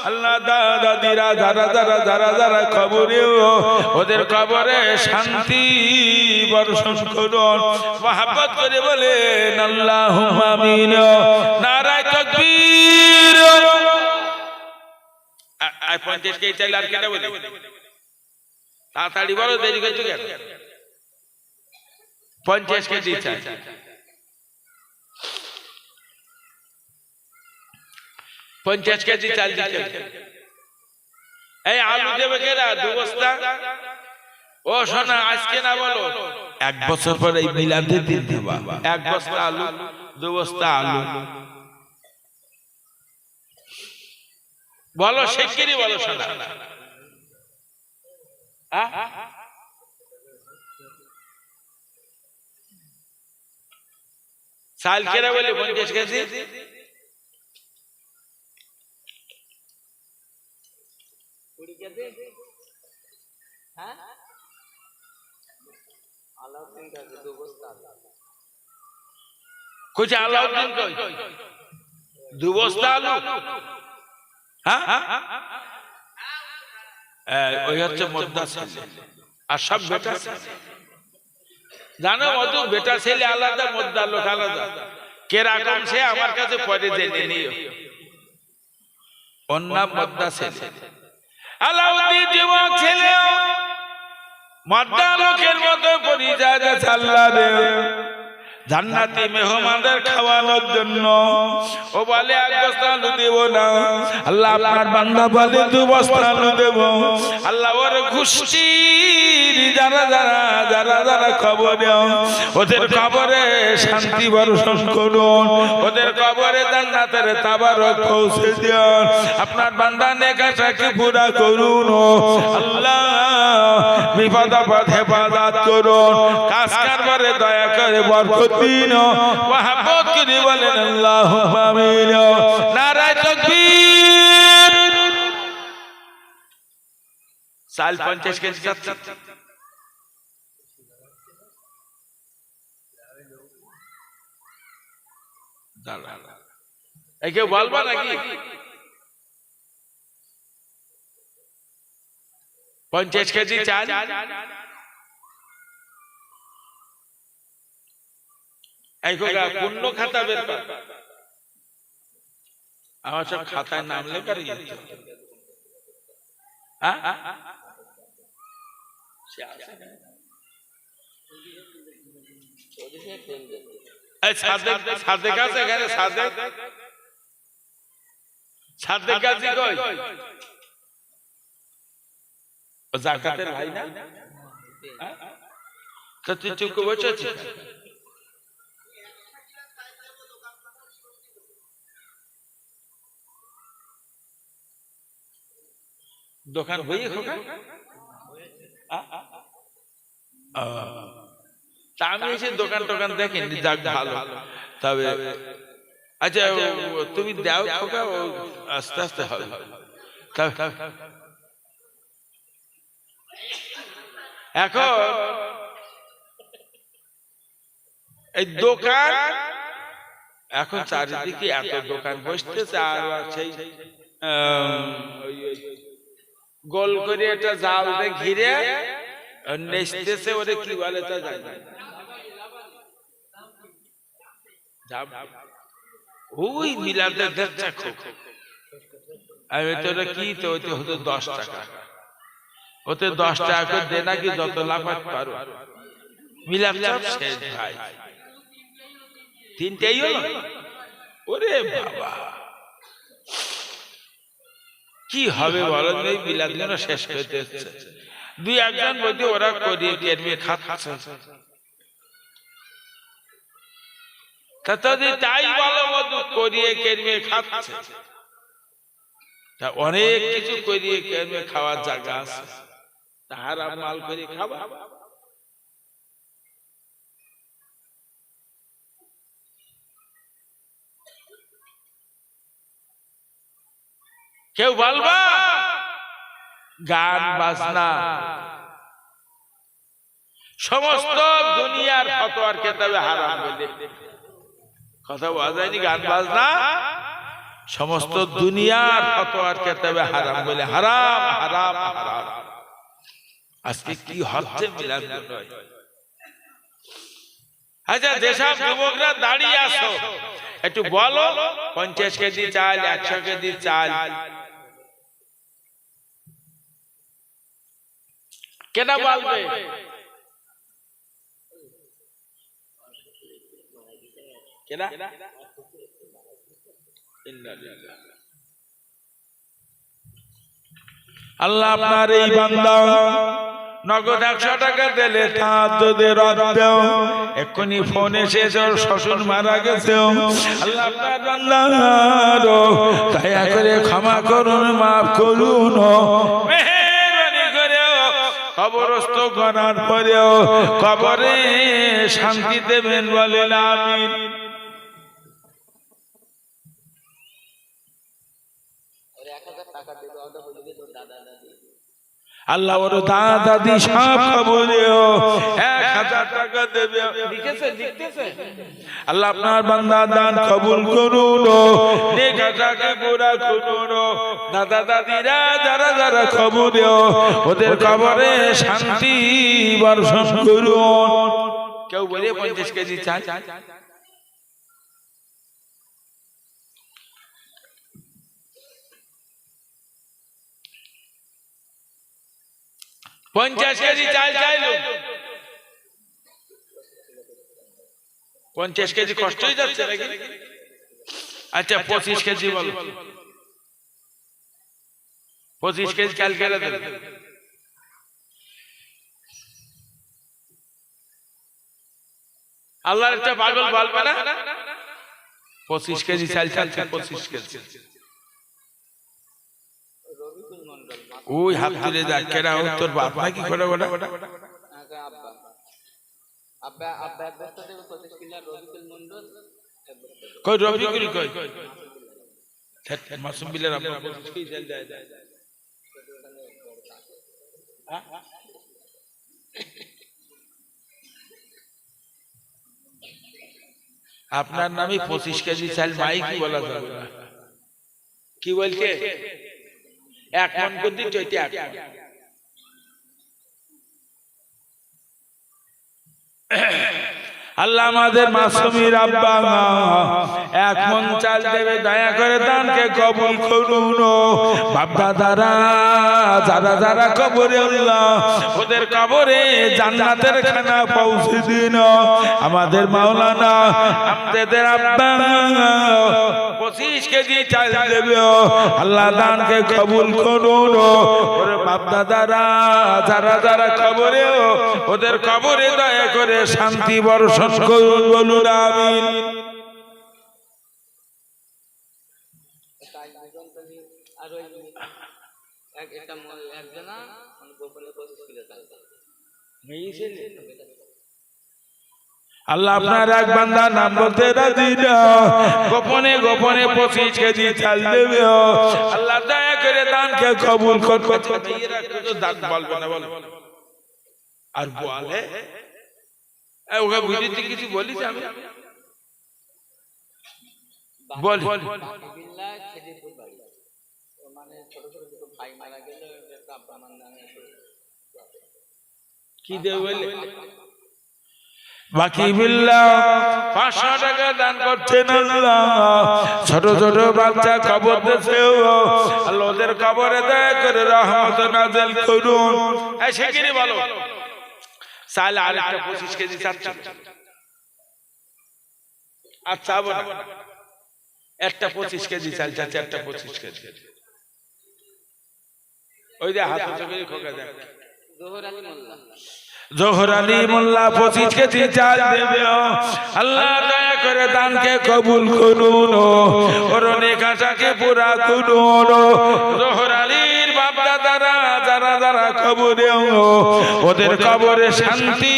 আল্লাহ দাদা দাদিরা যারা যারা যারা যারা কবরে, ওদের কবরে শান্তি বর্ষণ করুন। মহব্বত করে বলেন আল্লাহুম্মা আমিন। নারায়ে তাকবীর। 50 কেজি চাল আর কেটে বলে তাড়াতাড়ি বলো, দেরি করছো কেন? 50 কেজি চাল। 50 কেজি চাল দিতে। এই আলু দেবে কেরা? 2 বস্তা। ও সোনা আজকে না বলো, 1 বছর পরে এই মিলাদের দিন দেবা। 1 বস্তা আলু, 2 বস্তা আলু বলো, শিগগিরই বলো সোনা। চাল কেরা বলে 50 কেজি? कुछ अलाउद्दीन को 2 বস্তা আলু। ওই হচ্ছে মোদ্দা ছেলে, আর সব বেটা ছেলে। জানো মধু, বেটা ছেলে আলাদা, মোদ্দা লোক আলাদা। কেরকম সে আমার কাছে পরে জেনে নিও। ওর নাম মোদ্দা ছেলে। আলাউদ্দিন যুবক ছেলে, মোদ্দা লোকের মতো পরিচয় দিয়েছে আল্লাহ রে। জান্নাতি মেহমানদের খাওয়ানোর জন্য ও বলে 1 বস্তা আলু দেব না, আল্লাহ আপনার বান্দা বলে 2 বস্তা আলু দেব। আল্লাহ ওর গোষ্ঠীর যারা যারা যারা যারা কবরে, ওদের কবরে শান্তি বর্ষণ করুন, ওদের কবরে জান্নাতের তাবারক পৌঁছে দিন। আপনার বান্দা নেক আশাকে পুরা করুন আল্লাহ, বিপদ আপদ হেফাজত করুন, কাজ কারবারে দয়া করে বরকত দিন, মহব্বত করে বলেন আল্লাহুম্মা আমিন। নারায়ে তাকবীর। চাল 50 কেজি যাচ্ছে। একে বলবা নাকি? 50 কেজি চাল। এই খোকা পূর্ণ খাতা বের কর। আমার সব খাতায় নাম লেখা রয়েছে। সাদেক আছে এখানে? সাদেক আছে কই? জাকাতের ভাই না? তো তুই চুপ করে বসে আছিস? দোকান হয়ে খোকা? তা আমি এসে দোকান টোকান দেখিনি, যাক ভালো। তবে আচ্ছা তুমি দাও খোকা, আস্তে আস্তে হবে। এখন এই দোকান, এখন চারিদিকে এত দোকান বসতেছে, আর সেই গোল করে একটা জাল দিয়ে ঘিরে নেচতেছে, ওরে কি বলে তা জানি না। ওই মিলাদের দেখছে খুব, আমি তোরা কি তো ওইতে হতো 10 টাকা, ওতে 10 টাকা করে দে নাকি যত লাফাত পারো। মিলাদ সব শেষ ভাই, 3টেই হলো। ওরে বাবা কি হবে বলো, এই মিলাদ গুলো শেষ করতে হচ্ছে। 2-1 জন বলতে ওরা করিয়ে কেরমিয়ে খাচ্ছে। তা যদি তাই বলো বধু করিয়ে কেরমিয়ে খাচ্ছে, তা অনেক কিছু করিয়ে কেরমিয়ে খাওয়ার জায়গা আছে, তাহার মাল করে খাবা। কেউ বলবা গান বাজনা সমস্ত দুনিয়ার ফতোয়ার কেতাবে হারাম বলে কথা বলা যায়নি। গান বাজনা সমস্ত দুনিয়ার ফতোয়ার কেতাবে হারাম বলে, হারাম হারাম হারাম। আজকে কি হচ্ছে মিলাদ নয়। আচ্ছা যেসব যুবকরা দাঁড়িয়ে আসো একটু বলো, 50 কেজি চাল, 100 কেজি চাল কেনা বলবে? কেনা আল্লাহ আপনার এই বান্দা নগদ 100 টাকা দিলে তাদের দেও, এক্ষুনি ফোন এসেছে ওর শ্বশুর মারা গেছে। আল্লাহ আপনার বান্দার দয়া করে ক্ষমা করুন, মাফ করুন, মেহেরবানি করে কবরস্থ করার পরেও কবরে শান্তি দেবেন বলেন আমিন। আল্লাহ ওর দাদা দাদি সব কবরেও 1000 টাকা দেবে। লিখতেছে আল্লাহ আপনার বান্দা দান কবুল করুন, নেকাটাকে পুরা করুন। দাদা দাদিরা যারা যারা কবরেও ওদের কবরে শান্তি বর্ষণ করুন। কেউ বলে 50 কেজি চাল, 50 কেজি চাল চাইলো, 50 কেজি কষ্ট হয়ে যাচ্ছে নাকি? আচ্ছা 25 কেজি বলো, 25 কেজি চাল কেটে দেবে। আল্লাহর একটা পাগল বলবে না 25 কেজি চাল চালছে, 25 কেজি। ওই হাত তুলে যা, কেনা তোর বাপ নাকি খোটা খোটা? কই রবিকুল কই? মাসুম বিলের আপনার 25 কেজি চাল যায়। আপনার নামে 25 কেজি চাল মাই কি বলা যাবে না। কি বলছে? 1 মণ করে দিতে হইতে 1 মণ। আল্লাহ আমাদের মাসুমির আব্বা এক মন চাল দেবে, দয়া করে দানকে কবুল করুন। বাপ দাদারা যারা যারা কবরে আল্লাহ ওদের কবরে জান্নাতের খানা পৌঁছে দিন। আমাদের মাওলানা আমাদের আব্বা 25 কেজি চাল দেবে, আল্লাহ দানকে কবুল করুন। ওরে বাপ দাদারা যারা যারা কবরে ওদের কবরে দয়া করে শান্তি বর্ষণ করুন, বলুন আমিন। আর ওই একজনা গোপনে 25 কিলো চাল আল্লাহ আপনার এক বান্দার নাম বলতে রাজি না, গোপনে গোপনে 25 কেজি চাল দেবে, আল্লাহ দয়া করে দানকে কবুল করবে। দান বলবে না, বলো আর বলে ওকে বুঝিতে কিছু বলিস আমি বল মানে ছোট ছোট দুটো ভাই মারা গেল, আব্বা আমার নামে কি দেবে বলে বাকি বিল্লাহ 500 টাকা দান করছেন আল্লাহ। ছোট ছোট বাচ্চা কবর দেশে আল্লাহ ওদের কবরে দয়া করে রহমত নাযিল করুন। এই শিগগিরই বলো চাল আরেকটা 25 কেজি চাচ্ছ, আচ্ছা বল একটা 25 কেজি চাল চাচ্ছে, একটা 25 কেজি। ওই যে হাত চোখে খোকা দেখ জোহর আলী মোল্লা 25 কেজি চাল দেবে, আল্লাহ দয়া করে দানকে কবুল করুন, ওর নেকাটাকে পুরা করুন। জোহর আলীর বাপ দাদারা যারা যারা কবরে ওদের কবরে শান্তি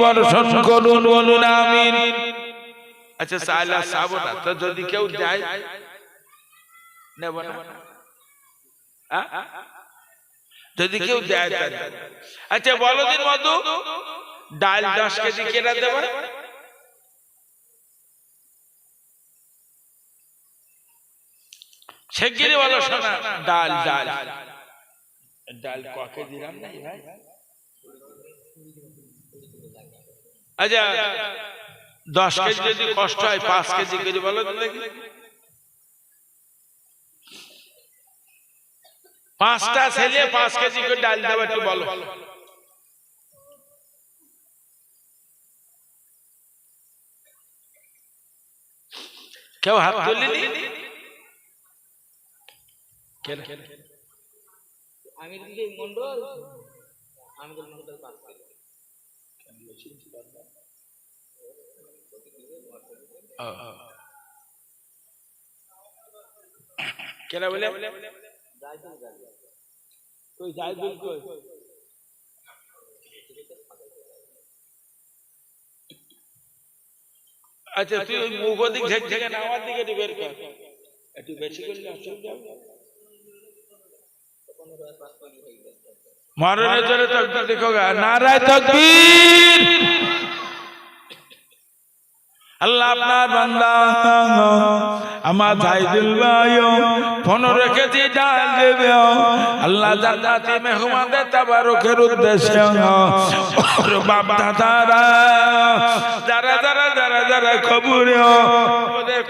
বর্ষণ করুন, বলুন আমিন। আচ্ছা সাইলা সাবনা তো যদি কেউ যায় নেব না, যদি কেউ দেয়। আচ্ছা বলো দিন মধু ডাল 10 কেজি কেনা দেবে, শিগগিরই বলো শোনা। ডাল ডাল ডাল ক কেজি দাম নাই ভাই? আচ্ছা 10 কেজি যদি কষ্ট হয় 5 কেজি করে বলো দেখি। 5টা ছেলে 5 কেজি করে ডাল দেবে, একটু বলো। কেউ হাত তুলিনি? আমি দিকে মন্ডল, আমি মন্ডল 5 কেজি কেনা বলে কই যাই বিল কই? আচ্ছা তুই ওই মুখ দিক ঝেকে না আমার দিকে বের কর, একটু বেশি করলে অসুবিধা হবে। মারনের জোরে তাকবীর দেখোগা, নারায়ে তাকবীর। আল্লাহ আপনার বান্দা আমার জাইদুল ভাই 15 কেজি ডাল দেবে, আল্লাহ জান্নাতি মেহমানদের তাবারকের উদ্দেশ্যে ওর বাপ দাদারা যারা যারা যারা যারা কবরে ওদের